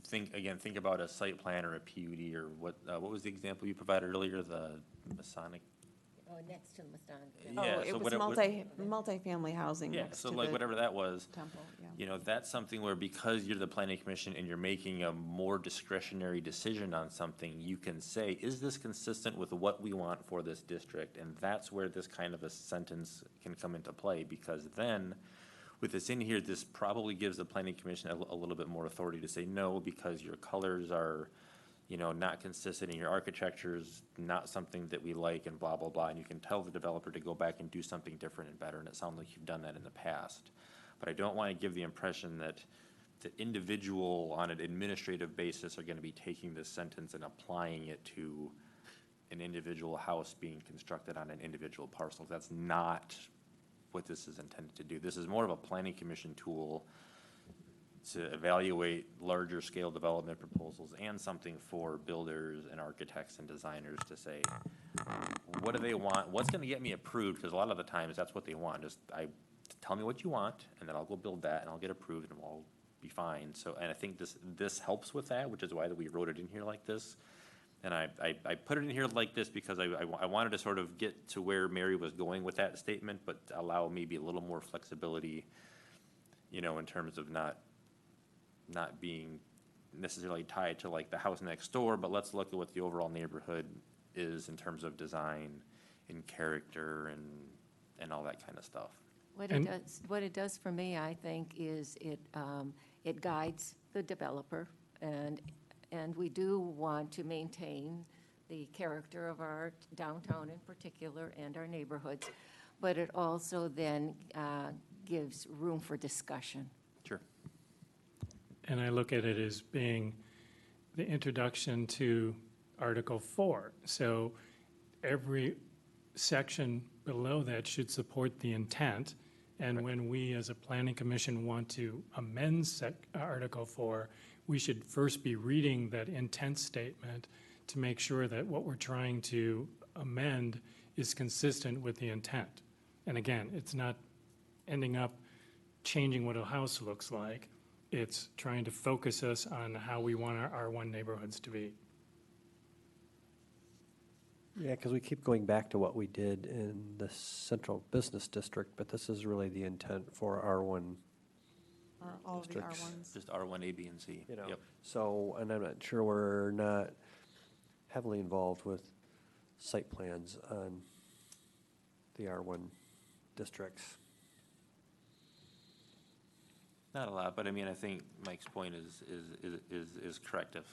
think about a site plan or a PUD or what was the example you provided earlier, the Masonic? Oh, next to the Masonic. Yeah, Oh, it so was multifamily housing Yeah, next so to like the whatever that was, temple, yeah. that's something where because you're the planning commission and you're making a more discretionary decision on something, you can say, is this consistent with what we want for this district? And that's where this kind of a sentence can come into play, because then with this in here, this probably gives the planning commission a little bit more authority to say no, because your colors are, not consistent and your architecture is not something that we like and blah, blah, blah. And you can tell the developer to go back and do something different and better. And it sounds like you've done that in the past. But I don't want to give the impression that the individual on an administrative basis are going to be taking this sentence and applying it to an individual house being constructed on an individual parcel. That's not what this is intended to do. This is more of a planning commission tool to evaluate larger scale development proposals and something for builders and architects and designers to say, what do they want? What's going to get me approved? Because a lot of the times that's what they want. Just tell me what you want, and then I'll go build that, and I'll get approved, and we'll be fine. So, and I think this helps with that, which is why we wrote it in here like this. And I put it in here like this because I wanted to sort of get to where Mary was going with that statement, but allow maybe a little more flexibility, in terms of not being necessarily tied to like the house next door, but let's look at what the overall neighborhood is in terms of design and character and all that kind of stuff. What it does for me, I think, is it guides the developer, and we do want to maintain the character of our downtown in particular and our neighborhoods, but it also then gives room for discussion. Sure. And I look at it as being the introduction to Article 4. So every section below that should support the intent. And when we, as a planning commission, want to amend Article 4, we should first be reading that intent statement to make sure that what we're trying to amend is consistent with the intent. And again, it's not ending up changing what a house looks like. It's trying to focus us on how we want our R1 neighborhoods to be. Yeah, because we keep going back to what we did in the central business district, but this is really the intent for R1, Or all of the Districts. R1s. Just R1, A, B, and C. you know. Yep. So, and I'm not sure we're not heavily involved with site plans on the R1 districts. Not a lot, but I mean, I think Mike's point is correct. If,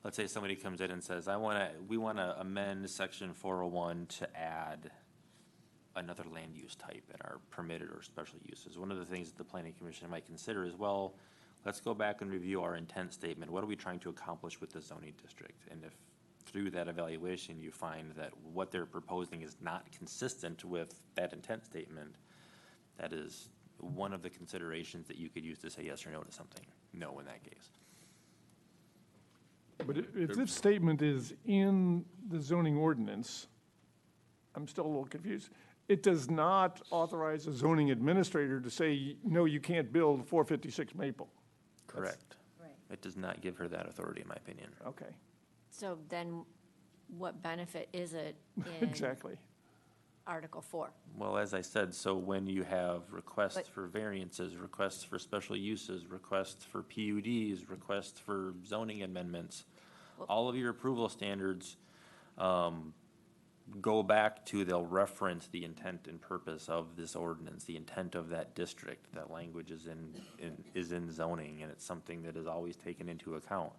let's say somebody comes in and says, we want to amend section 401 to add another land use type in our permitted or special uses. One of the things that the planning commission might consider is, well, let's go back and review our intent statement. What are we trying to accomplish with the zoning district? And if through that evaluation, you find that what they're proposing is not consistent with that intent statement, that is one of the considerations that you could use to say yes or no to something. No in that case. But if this statement is in the zoning ordinance, I'm still a little confused. It does not authorize a zoning administrator to say, no, you can't build 456 Maple. Correct. Right. It does not give her that authority, in my opinion. Okay, So then what benefit is it in exactly. Article 4? Well, as I said, so when you have requests But- for variances, requests for special uses, requests for PUDs, requests for zoning amendments, all of your approval standards go back to, they'll reference the intent and purpose of this ordinance, the intent of that district. That language is in zoning, and it's something that is always taken into account.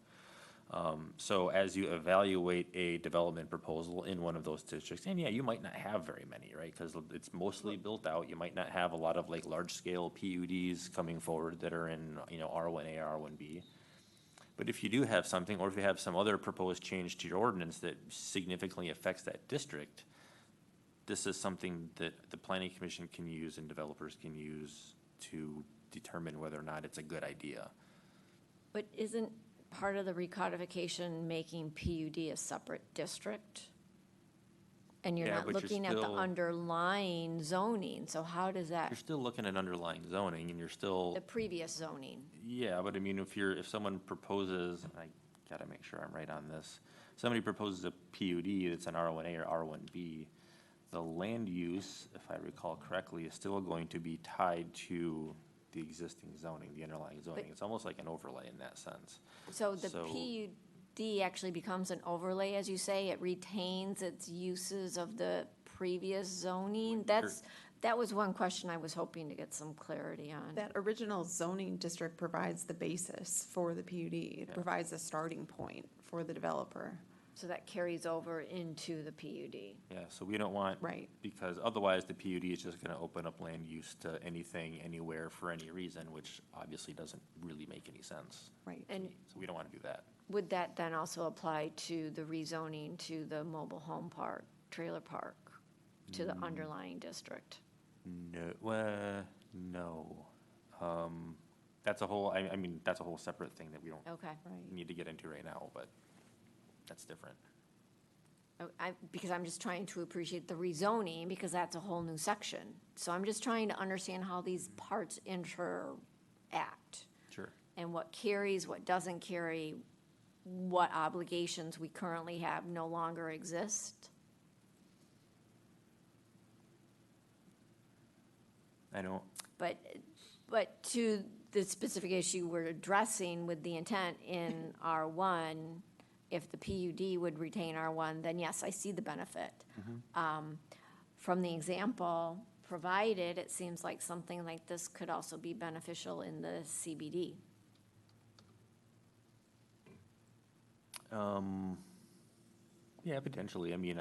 So as you evaluate a development proposal in one of those districts, and yeah, you might not have very many, right? Because it's mostly built out. You might not have a lot of like large-scale PUDs coming forward that are in, R1A, R1B. But if you do have something, or if you have some other proposed change to your ordinance that significantly affects that district, this is something that the planning commission can use and developers can use to determine whether or not it's a good idea. But isn't part of the recodification making PUD a separate district? And you're Yeah, not but you're looking at the still- underlying zoning, so how does You're that, still looking at underlying zoning, and you're still, the previous zoning? yeah, but I mean, if someone proposes, and I gotta make sure I'm right on this, somebody proposes a PUD that's an R1A or R1B, the land use, if I recall correctly, is still going to be tied to the existing zoning, the underlying zoning. But- It's almost like an overlay in that sense. So the So- PUD actually becomes an overlay, as you say, it retains its uses of the previous zoning? That was one question I was hoping to get some clarity on. That original zoning district provides the basis for the PUD. It provides a starting point for the developer. So that carries over into the PUD. Yeah, so we don't want. Right. Because otherwise, the PUD is just gonna open up land use to anything, anywhere, for any reason, which obviously doesn't really make any sense. Right. And So we don't wanna do that. would that then also apply to the rezoning to the mobile home park, trailer park, to the underlying district? No, well, no. That's a whole, I mean, that's a whole separate thing that we don't Okay. Right. need to get into right now, but that's different. Because I'm just trying to appreciate the rezoning, because that's a whole new section. So I'm just trying to understand how these parts interact, Sure. and what carries, what doesn't carry, what obligations we currently have no longer exist. I don't, But to the specific issue we're addressing with the intent in R1, if the PUD would retain R1, then yes, I see the benefit. From the example provided, it seems like something like this could also be beneficial in the CBD. yeah, potentially. I mean,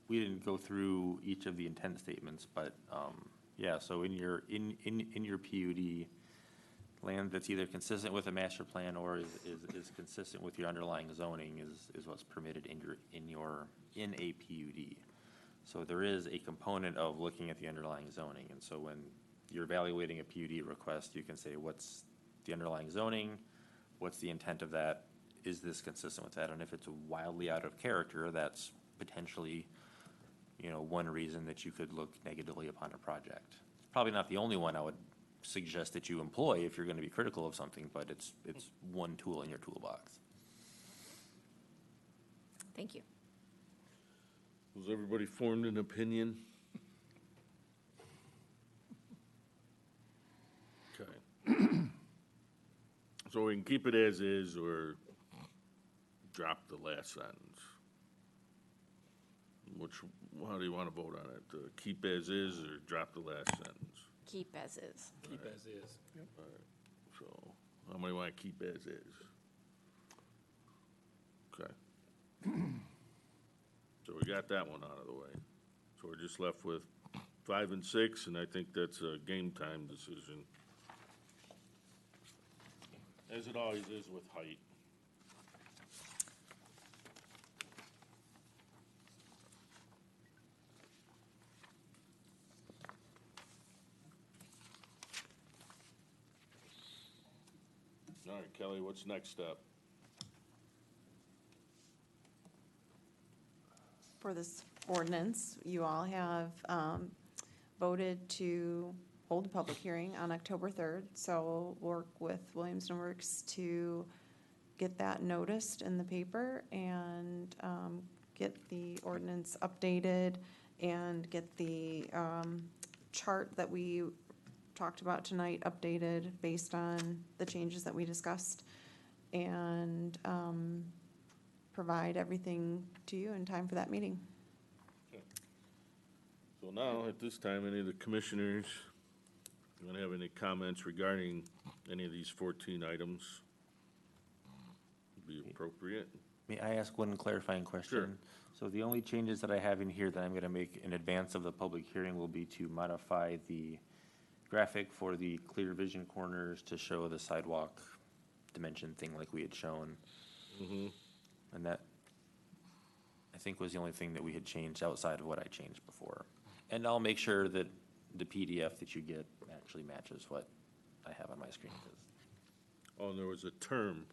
we didn't go through each of the intent statements, but, yeah, so in your PUD, land that's either consistent with a master plan or is consistent with your underlying zoning is what's permitted in a PUD. So there is a component of looking at the underlying zoning, and so when you're evaluating a PUD request, you can say, what's the underlying zoning? What's the intent of that? Is this consistent with that? And if it's wildly out of character, that's potentially, one reason that you could look negatively upon a project. It's probably not the only one I would suggest that you employ if you're gonna be critical of something, but it's one tool in your toolbox. Thank you. Has everybody formed an opinion? Okay. So we can keep it as is or drop the last sentence? How do you want to vote on it? Keep as is or drop the last sentence? Keep as is. Keep as is. So, how many want to keep as is? Okay. So we got that one out of the way. So we're just left with 5 and 6, and I think that's a game time decision. As it always is with height. All right, Kelly, what's next step? For this ordinance, you all have voted to hold a public hearing on October 3rd. So we'll work with Williamson Works to get that noticed in the paper and get the ordinance updated and get the chart that we talked about tonight updated based on the changes that we discussed, and provide everything to you in time for that meeting. So now, at this time, any of the commissioners, you want to have any comments regarding any of these 14 items? Be appropriate. May I ask one clarifying question? Sure. So the only changes that I have in here that I'm gonna make in advance of the public hearing will be to modify the graphic for the clear vision corners to show the sidewalk dimension thing like we had shown. And that, I think, was the only thing that we had changed outside of what I changed before. And I'll make sure that the PDF that you get actually matches what I have on my screen. Oh, and there was a term,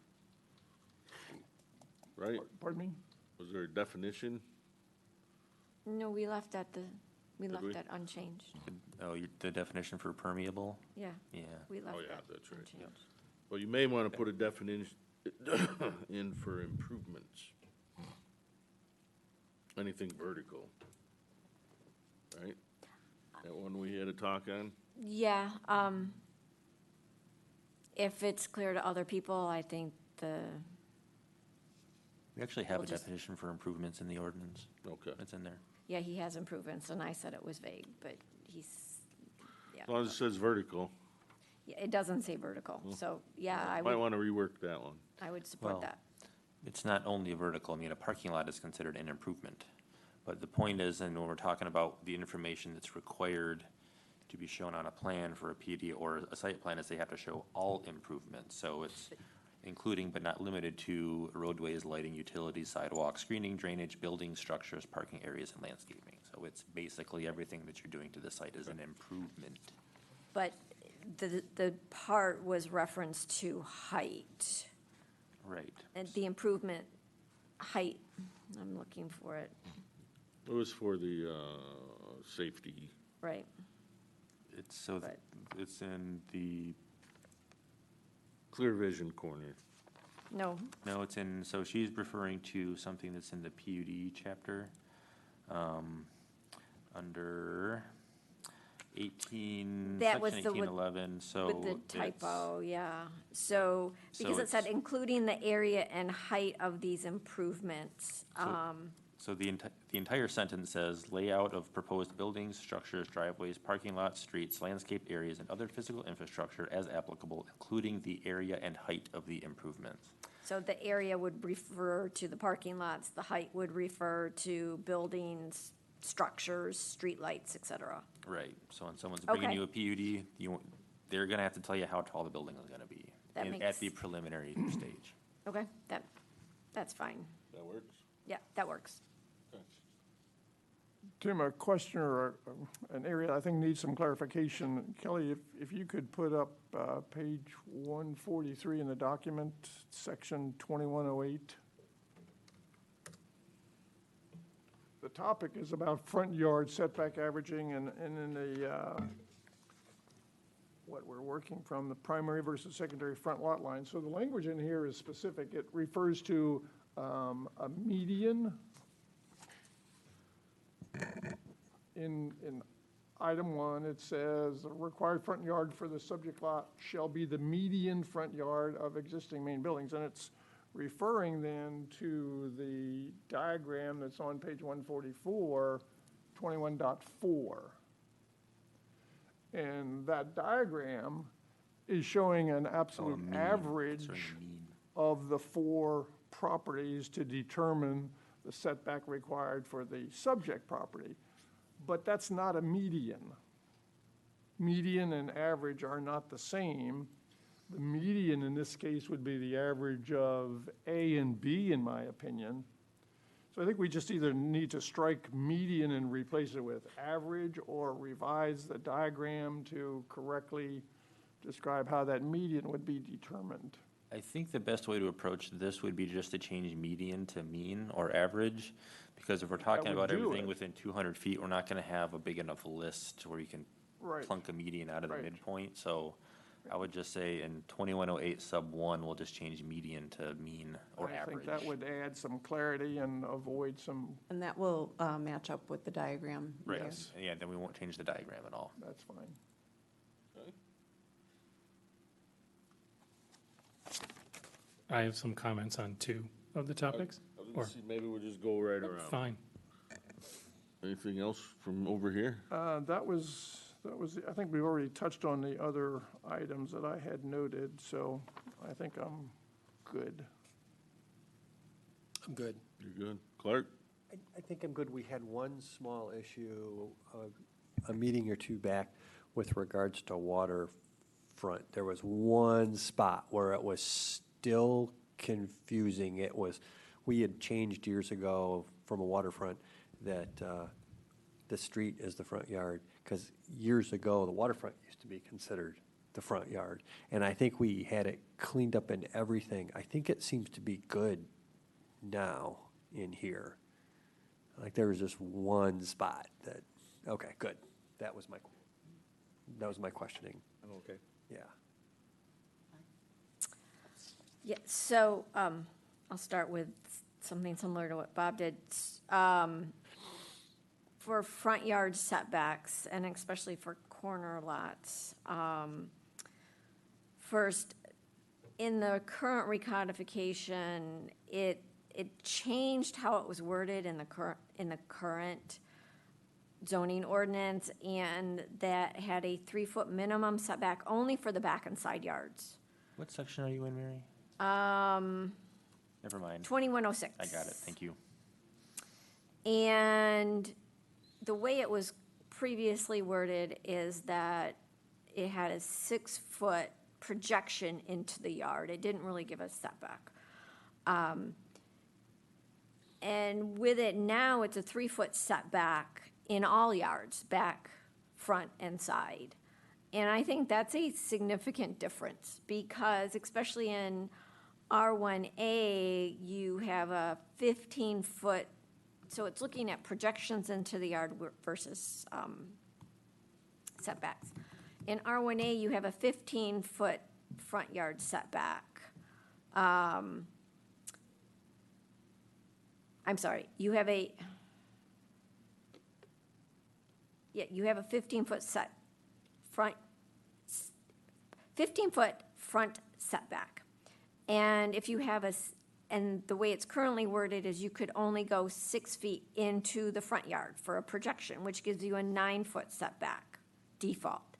right? Pardon me? Was there a definition? No, we left that we? that unchanged. Oh, the definition for permeable? Yeah, Yeah. we left Oh, yeah, that that's right. unchanged. Well, you may want to put a definition in for improvements. Anything vertical, right? That one we had a talk on? Yeah, if it's clear to other people, I think We actually have a We'll just- definition for improvements in the ordinance. Okay. It's in there. yeah, he has improvements, and I said it was vague, but yeah. As long as it says vertical, Yeah, it doesn't say vertical, so, yeah, I might would, want to rework that one. I would support Well, that. It's not only a vertical, I mean, a parking lot is considered an improvement. But the point is, and when we're talking about the information that's required to be shown on a plan for a PD or a site plan, is they have to show all improvements. So it's including but not limited to roadways, lighting, utilities, sidewalks, screening, drainage, buildings, structures, parking areas, and landscaping. So it's basically everything that you're doing to the site is an improvement. But the part was reference to height, Right. and the improvement height, I'm looking for it, It was for the safety. right? It's so, Right. it's in the, Clear vision corner. No, no, it's in, so she's referring to something that's in the PUD chapter, under 18, That was section the with- 1811, so. with the it's- typo, yeah. So, because So it said it's- including the area and height of these improvements. So the entire sentence says layout of proposed buildings, structures, driveways, parking lots, streets, landscape areas, and other physical infrastructure as applicable, including the area and height of the improvements. So the area would refer to the parking lots, the height would refer to buildings, structures, streetlights, et cetera. Right, so when someone's bringing Okay. you a PUD, they're gonna have to tell you how tall the building is gonna be That at makes- the preliminary stage. Okay, that's fine. That works? Yeah, that works. Tim, a question or an area I think needs some clarification. Kelly, if you could put up page 143 in the document, section 2108. The topic is about front yard setback averaging, and in the, what we're working from, the primary versus secondary front lot line. So the language in here is specific. It refers to a median. In item 1, it says, "The required front yard for the subject lot shall be the median front yard of existing main buildings." And it's referring then to the diagram that's on page 144, 21.4. And that diagram is showing an absolute mean, average sort of mean. of the 4 properties to determine the setback required for the subject property. But that's not a median. Median and average are not the same, The median in this case would be the average of A and B, in my opinion. So I think we just either need to strike median and replace it with average, or revise the diagram to correctly describe how that median would be determined. I think the best way to approach this would be just to change median to mean or average, because if we're talking would about do everything it. within 200 feet, we're not gonna have a big enough list where you can Right. plunk a median out of the Right. midpoint, so I would just say in 2108 sub 1, we'll just change median to mean or I average. think that would add some clarity and avoid some, And that will match up with the diagram. Right, there. yeah, then we won't change the diagram at all. that's fine. I have some comments on 2 of the topics. I was Or- gonna see, maybe we'll just go right around. Fine. Anything else from over here? That was, I think we've already touched on the other items that I had noted, so I think I'm good. I'm good. You're good. Clark? I think I'm good. We had one small issue, a meeting or two back, with regards to waterfront. There was one spot where it was still confusing. It was, we had changed years ago from a waterfront that the street is the front yard, because years ago, the waterfront used to be considered the front yard. And I think we had it cleaned up and everything. I think it seems to be good now in here. Like, there was just one spot that, okay, good. That was my questioning. I'm okay. Yeah. Yeah, so I'll start with something similar to what Bob did. For front yard setbacks, and especially for corner lots, first, in the current recodification, it changed how it was worded in the current zoning ordinance, and that had a 3-foot minimum setback only for the back and side yards. What section are you in, Mary? Never mind. 2106. I got it, thank you. And the way it was previously worded is that it had a 6-foot projection into the yard. It didn't really give a setback. And with it now, it's a 3-foot setback in all yards, back, front, and side. And I think that's a significant difference, because especially in R1A, you have a 15-foot, so it's looking at projections into the yard versus setbacks. In R1A, you have a 15-foot front yard setback. I'm sorry, you have a 15-foot front setback. And if you have and the way it's currently worded is you could only go 6 feet into the front yard for a projection, which gives you a 9-foot setback default.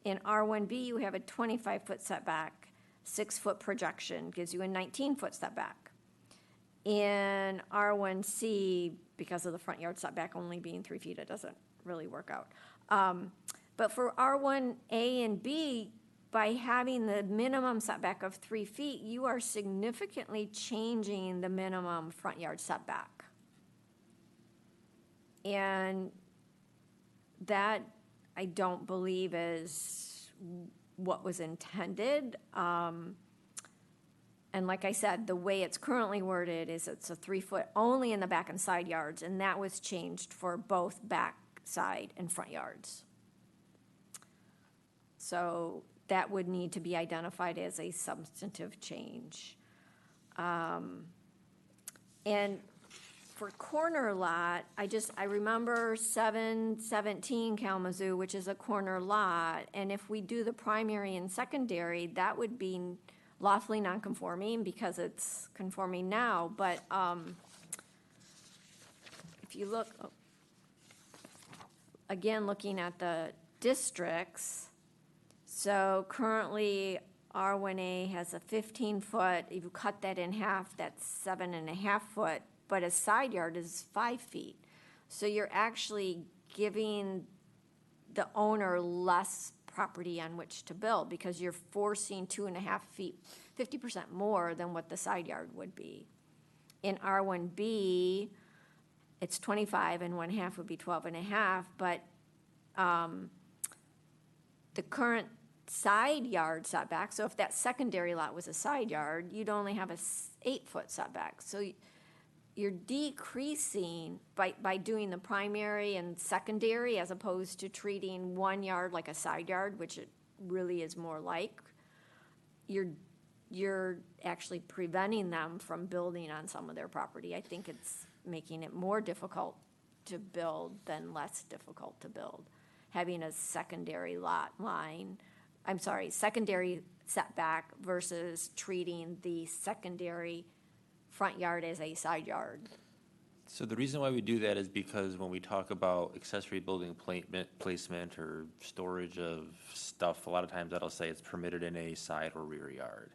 In R1B, you have a 25-foot setback, 6-foot projection, gives you a 19-foot setback. In R1C, because of the front yard setback only being 3 feet, it doesn't really work out. But for R1A and B, by having the minimum setback of 3 feet, you are significantly changing the minimum front yard setback. And that, I don't believe, is what was intended. And like I said, the way it's currently worded is it's a 3-foot only in the back and side yards, and that was changed for both back, side, and front yards. So that would need to be identified as a substantive change. And for corner lot, I remember 717 Kalamazoo, which is a corner lot, and if we do the primary and secondary, that would be lawfully non-conforming because it's conforming now, but if you look, again, looking at the districts, so currently R1A has a 15-foot, if you cut that in half, that's 7.5 foot, but a side yard is 5 feet. So you're actually giving the owner less property on which to build, because you're forcing 2.5 feet, 50% more than what the side yard would be. In R1B, it's 25 and 1/2 would be 12.5, but the current side yard setback, so if that secondary lot was a side yard, you'd only have a 8-foot setback. So you're decreasing by doing the primary and secondary as opposed to treating 1 yard like a side yard, which it really is more like. You're actually preventing them from building on some of their property. I think it's making it more difficult to build than less difficult to build. Having a secondary secondary setback versus treating the secondary front yard as a side yard. So the reason why we do that is because when we talk about accessory building placement or storage of stuff, a lot of times that'll say it's permitted in a side or rear yard.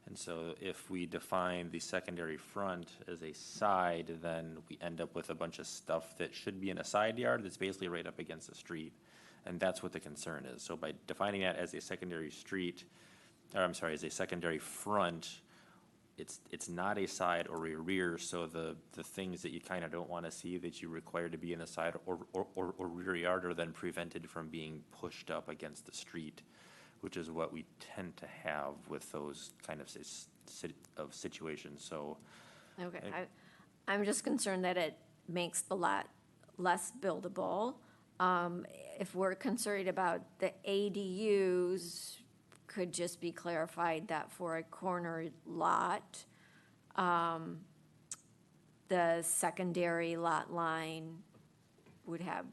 And so if we define the secondary front as a side, then we end up with a bunch of stuff that should be in a side yard that's basically right up against the street. And that's what the concern is. So by defining that as a secondary as a secondary front, it's not a side or a rear, so the things that you kind of don't want to see that you require to be in a side or rear yard are then prevented from being pushed up against the street, which is what we tend to have with those kind of situations, so. Okay, I'm just concerned that it makes the lot less buildable. If we're concerned about the ADUs, could just be clarified that for a corner lot, the secondary lot line would have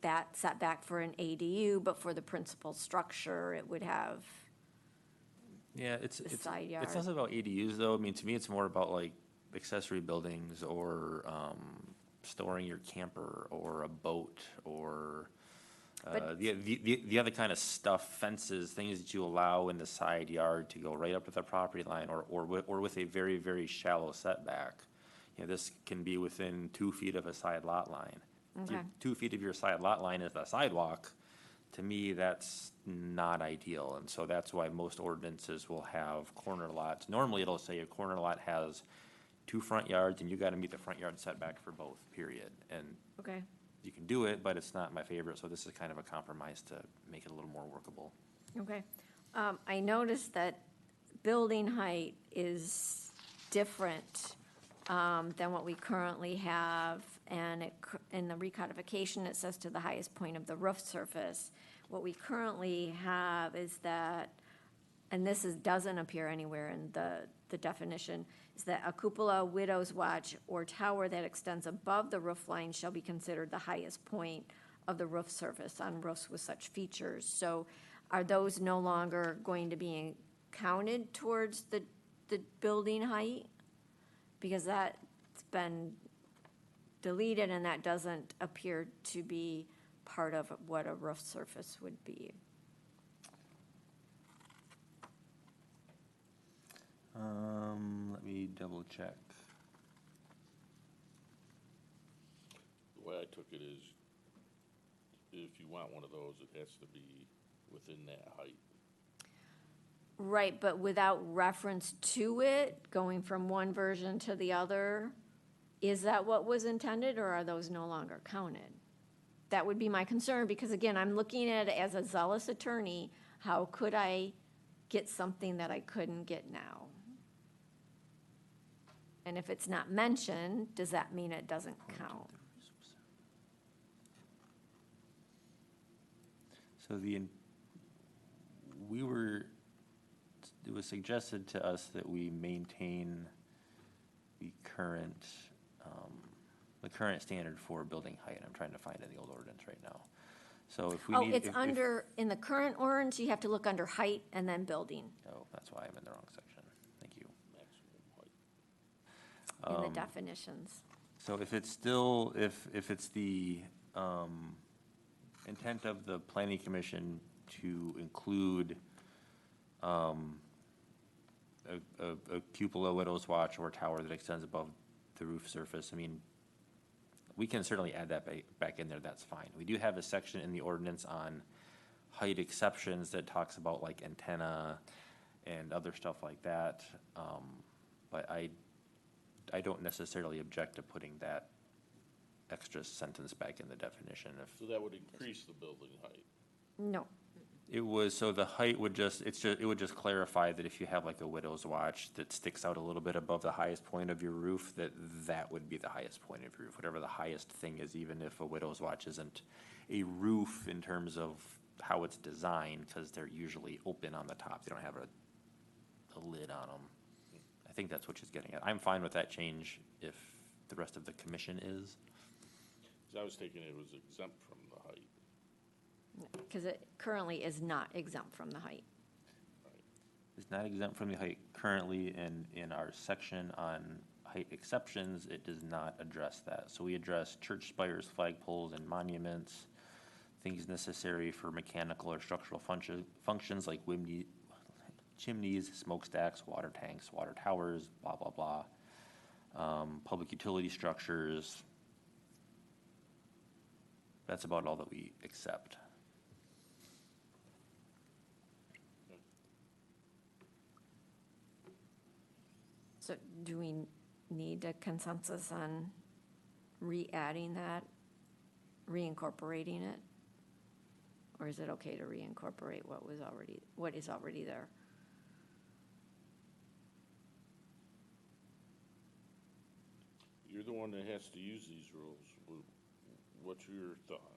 that setback for an ADU, but for the principal structure, it would have Yeah, the side yard. it's less about ADUs though. I mean, to me, it's more about like accessory buildings or, storing your camper or a boat or, But- the other kind of stuff, fences, things that you allow in the side yard to go right up to the property line or with a very, very shallow setback. You know, this can be within 2 feet of a side lot line. If Okay. 2 feet of your side lot line is the sidewalk, to me, that's not ideal. And so that's why most ordinances will have corner lots. Normally, it'll say a corner lot has 2 front yards and you gotta meet the front yard setback for both, period. And Okay, you can do it, but it's not my favorite, so this is kind of a compromise to make it a little more workable. okay. I noticed that building height is different than what we currently have, and in the recodification, it says to the highest point of the roof surface. What we currently have is that, and this doesn't appear anywhere in the definition, is that a cupola, widow's watch, or tower that extends above the roof line shall be considered the highest point of the roof surface on roofs with such features. So are those no longer going to be counted towards the building height? Because that's been deleted and that doesn't appear to be part of what a roof surface would be. Let me double check. The way I took it is, if you want one of those, it has to be within that height. Right, but without reference to it, going from one version to the other, is that what was intended, or are those no longer counted? That would be my concern, because again, I'm looking at it as a zealous attorney, how could I get something that I couldn't get now? And if it's not mentioned, does that mean it doesn't count? So it was suggested to us that we maintain the current standard for building height. I'm trying to find it in the old ordinance right now. So if we Oh, need. it's under, in the current ordinance, you have to look under height and then building Oh, that's why I'm in the wrong section. Thank you. Maximum height. in the definitions. So if it's still, if it's the intent of the planning commission to include a cupola, widow's watch, or tower that extends above the roof surface, I mean, we can certainly add that back in there, that's fine. We do have a section in the ordinance on height exceptions that talks about like antenna and other stuff like that. But I don't necessarily object to putting that extra sentence back in the definition if. So that would increase the building height. No. It was, so the height would just, it would just clarify that if you have like a widow's watch that sticks out a little bit above the highest point of your roof, that would be the highest point of your roof, whatever the highest thing is, even if a widow's watch isn't a roof in terms of how it's designed, because they're usually open on the top. They don't have a lid on them. I think that's what she's getting at. I'm fine with that change if the rest of the commission is. 'Cause I was thinking it was exempt from the height. Because it currently is not exempt from the height. It's not exempt from the height currently, and in our section on height exceptions, it does not address that. So we address church spires, flagpoles, and monuments, things necessary for mechanical or structural functions like chimneys, smokestacks, water tanks, water towers, blah, blah, blah. Public utility structures. That's about all that we accept. So do we need a consensus on re-adding that, reincorporating it? Or is it okay to reincorporate what is already there? You're the one that has to use these rules. What's your thought?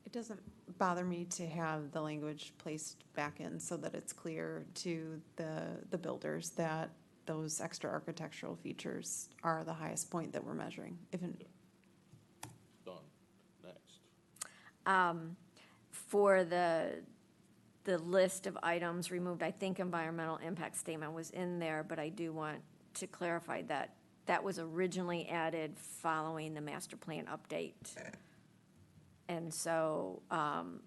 It doesn't bother me to have the language placed back in so that it's clear to the builders that those extra architectural features are the highest point that we're measuring. Done. Next. For the list of items removed, I think environmental impact statement was in there, but I do want to clarify that that was originally added following the master plan update. And so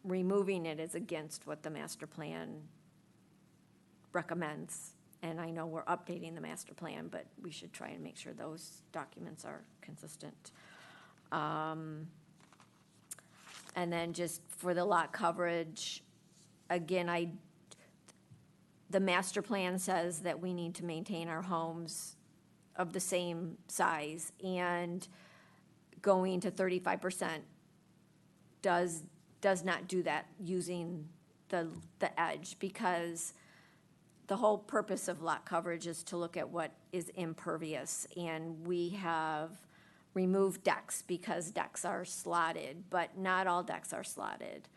removing it is against what the master plan recommends. And I know we're updating the master plan, but we should try and make sure those documents are consistent. And then just for the lot coverage, again, the master plan says that we need to maintain our homes of the same size, and going to 35% does not do that using the edge, because the whole purpose of lot coverage is to look at what is impervious, and we have removed decks because decks are slotted, but not all decks are slotted.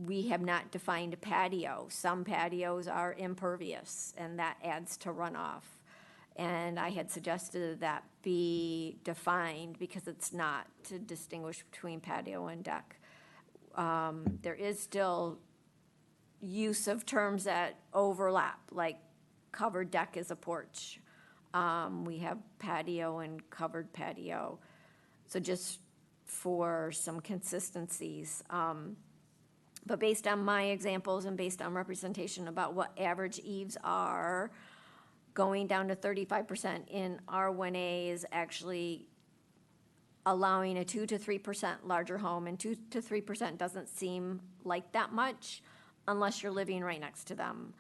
We have not defined a patio. Some patios are impervious, and that adds to runoff. And I had suggested that be defined because it's not, to distinguish between patio and deck. There is still use of terms that overlap, like covered deck is a porch. We have patio and covered patio. So just for some consistencies. But based on my examples and based on representation about what average eaves are, going down to 35% in R1A is actually allowing a 2 to 3% larger home, and 2 to 3% doesn't seem like that much unless you're living right next to them,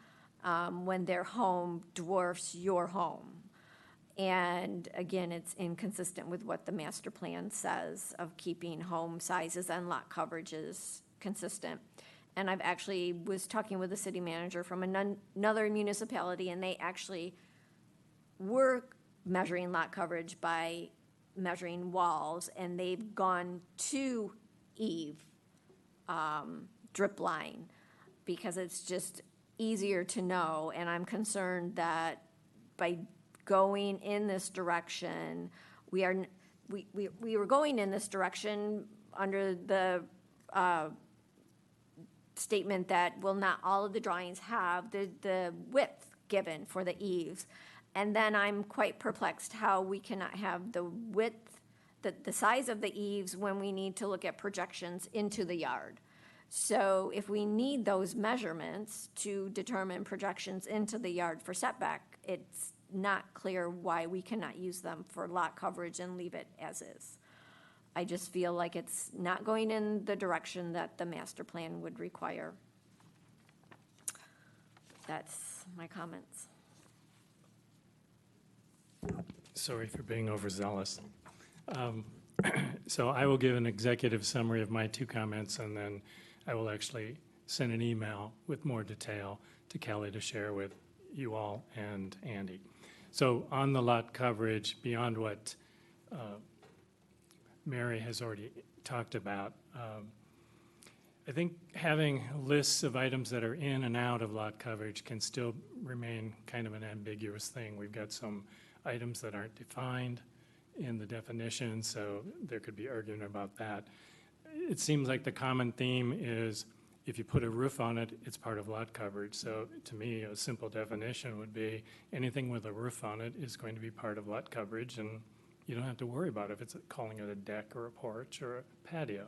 when their home dwarfs your home. And again, it's inconsistent with what the master plan says of keeping home sizes and lot coverages consistent. And I've actually was talking with the city manager from another municipality, and they actually were measuring lot coverage by measuring walls, and they've gone to eave drip line because it's just easier to know. And I'm concerned that by going in this direction, we were going in this direction under the statement that, well, not all of the drawings have the width given for the eaves. And then I'm quite perplexed how we cannot have the width, the size of the eaves when we need to look at projections into the yard. So if we need those measurements to determine projections into the yard for setback, it's not clear why we cannot use them for lot coverage and leave it as is. I just feel like it's not going in the direction that the master plan would require. That's my comments. Sorry for being overzealous. So I will give an executive summary of my two comments, and then I will actually send an email with more detail to Kelly to share with you all and Andy. So on the lot coverage, beyond what Mary has already talked about, I think having lists of items that are in and out of lot coverage can still remain kind of an ambiguous thing. We've got some items that aren't defined in the definition, so there could be argument about that. It seems like the common theme is if you put a roof on it, it's part of lot coverage. So to me, a simple definition would be anything with a roof on it is going to be part of lot coverage, and you don't have to worry about if it's calling it a deck or a porch or a patio.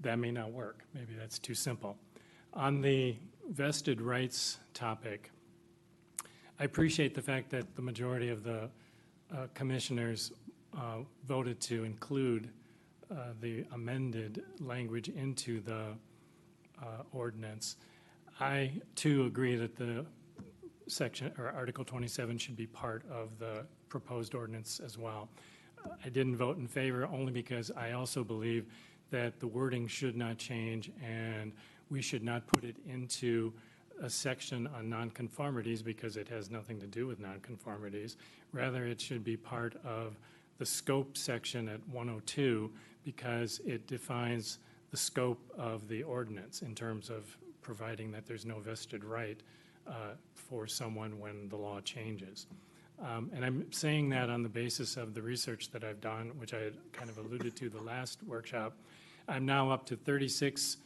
That may not work. Maybe that's too simple. On the vested rights topic, I appreciate the fact that the majority of the commissioners voted to include the amended language into the ordinance. I, too, agree that the section, or Article 27 should be part of the proposed ordinance as well. I didn't vote in favor only because I also believe that the wording should not change, and we should not put it into a section on nonconformities because it has nothing to do with nonconformities. Rather, it should be part of the scope section at 102 because it defines the scope of the ordinance in terms of providing that there's no vested right for someone when the law changes. And I'm saying that on the basis of the research that I've done, which I had kind of alluded to the last workshop. I'm now up to 36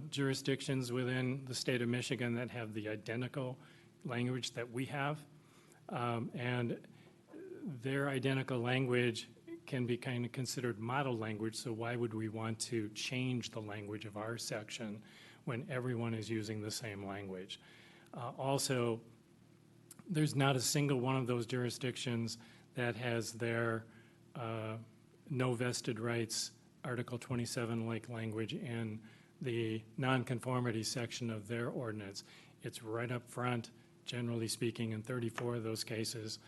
jurisdictions within the state of Michigan that have the identical language that we have. And their identical language can be kind of considered model language, so why would we want to change the language of our section when everyone is using the same language? Also, there's not a single one of those jurisdictions that has their no vested rights Article 27-like language in the nonconformity section of their ordinance. It's right up front, generally speaking, in 34 of those cases,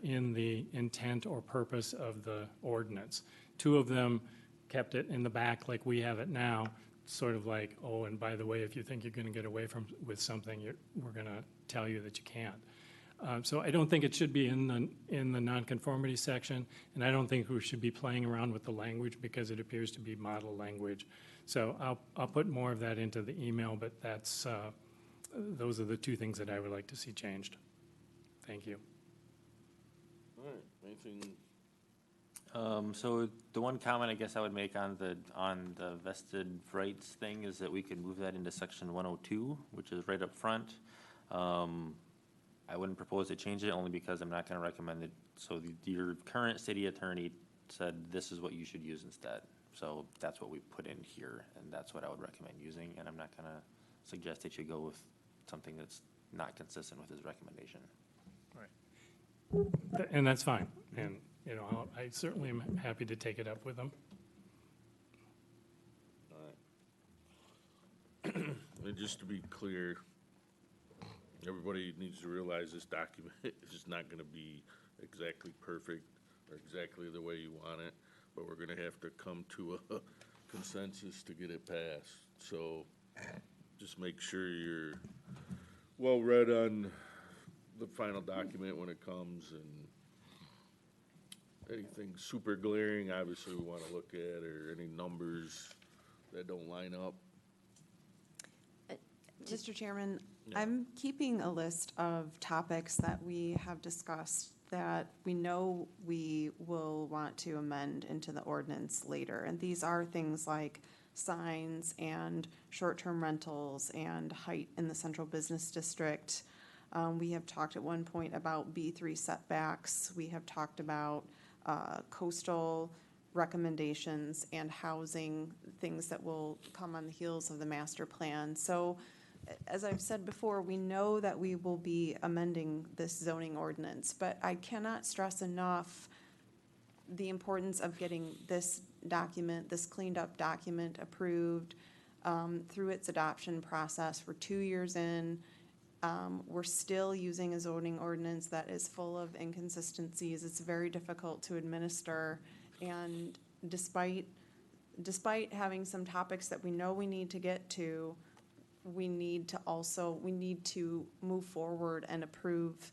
in the intent or purpose of the ordinance. 2 of them kept it in the back like we have it now, sort of like, oh, and by the way, if you think you're going to get away with something, we're going to tell you that you can't. So I don't think it should be in the nonconformity section, and I don't think we should be playing around with the language because it appears to be model language. So I'll put more of that into the email, but that's those are the 2 things that I would like to see changed. Thank you. All right, anything? So the one comment I guess I would make on the vested rights thing is that we could move that into section 102, which is right up front. I wouldn't propose to change it only because I'm not going to recommend it. So your current city attorney said this is what you should use instead. So that's what we put in here, and that's what I would recommend using. And I'm not going to suggest that you go with something that's not consistent with his recommendation. Right. And that's fine. And, you know, I certainly am happy to take it up with them. All right. And just to be clear, everybody needs to realize this document is not going to be exactly perfect or exactly the way you want it, but we're going to have to come to a consensus to get it passed. So just make sure you're well read on the final document when it comes, and anything super glaring, obviously we want to look at, or any numbers that don't line up. Mr. Chairman, Yeah. I'm keeping a list of topics that we have discussed that we know we will want to amend into the ordinance later. And these are things like signs and short-term rentals and height in the central business district. We have talked at one point about B3 setbacks. We have talked about coastal recommendations and housing, things that will come on the heels of the master plan. So as I've said before, we know that we will be amending this zoning ordinance, but I cannot stress enough the importance of getting this document, this cleaned up document approved through its adoption process. We're 2 years in. We're still using a zoning ordinance that is full of inconsistencies. It's very difficult to administer. And despite having some topics that we know we need to get to, we need to move forward and approve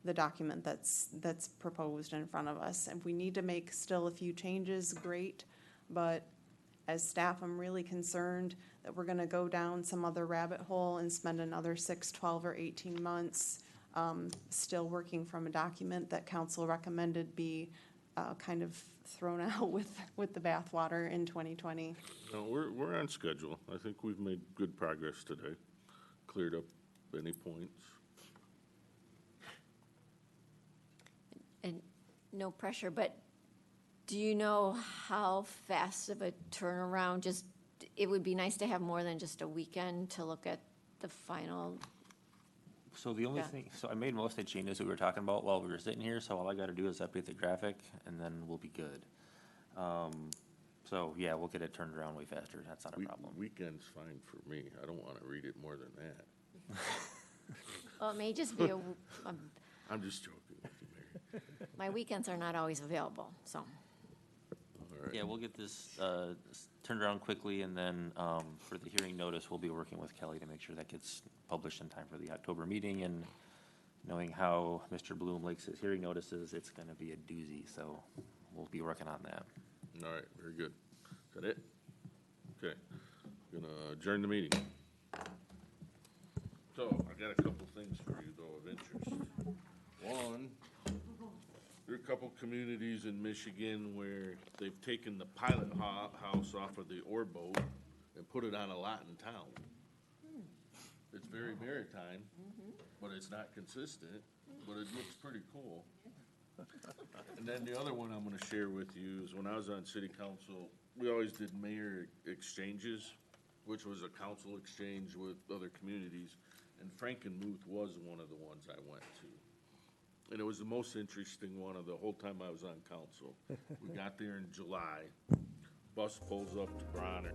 the document that's proposed in front of us. If we need to make still a few changes, great, but as staff, I'm really concerned that we're gonna go down some other rabbit hole and spend another 6, 12, or 18 months still working from a document that council recommended be kind of thrown out with the bathwater in 2020. No, we're on schedule. I think we've made good progress today, cleared up any points. And no pressure, but do you know how fast of a turnaround? Just, it would be nice to have more than just a weekend to look at the final. So the only Yeah. thing, so I made most of the changes we were talking about while we were sitting here, so all I gotta do is update the graphic, and then we'll be good. So, yeah, we'll get it turned around way faster, that's not a problem. Weekend's fine for me. I don't want to read it more than that. Well, it may just be I'm just joking with you, Mary. my weekends are not always available, so. All right. Yeah, we'll get this turned around quickly, and then for the hearing notice, we'll be working with Kelly to make sure that gets published in time for the October meeting, and knowing how Mr. Bloom likes his hearing notices, it's gonna be a doozy, so we'll be working on that. All right, very good. Is that it? Okay, gonna adjourn the meeting. So, I got a couple things for you though of interest. One, there are a couple communities in Michigan where they've taken the pilot house off of the ore boat and put it on a lot in town. It's very maritime, but it's not consistent, but it looks pretty cool. And then the other one I'm gonna share with you is when I was on city council, we always did mayor exchanges, which was a council exchange with other communities, and Frankenmuth was one of the ones I went to. And it was the most interesting one of the whole time I was on council. We got there in July, bus pulls up to Bronner.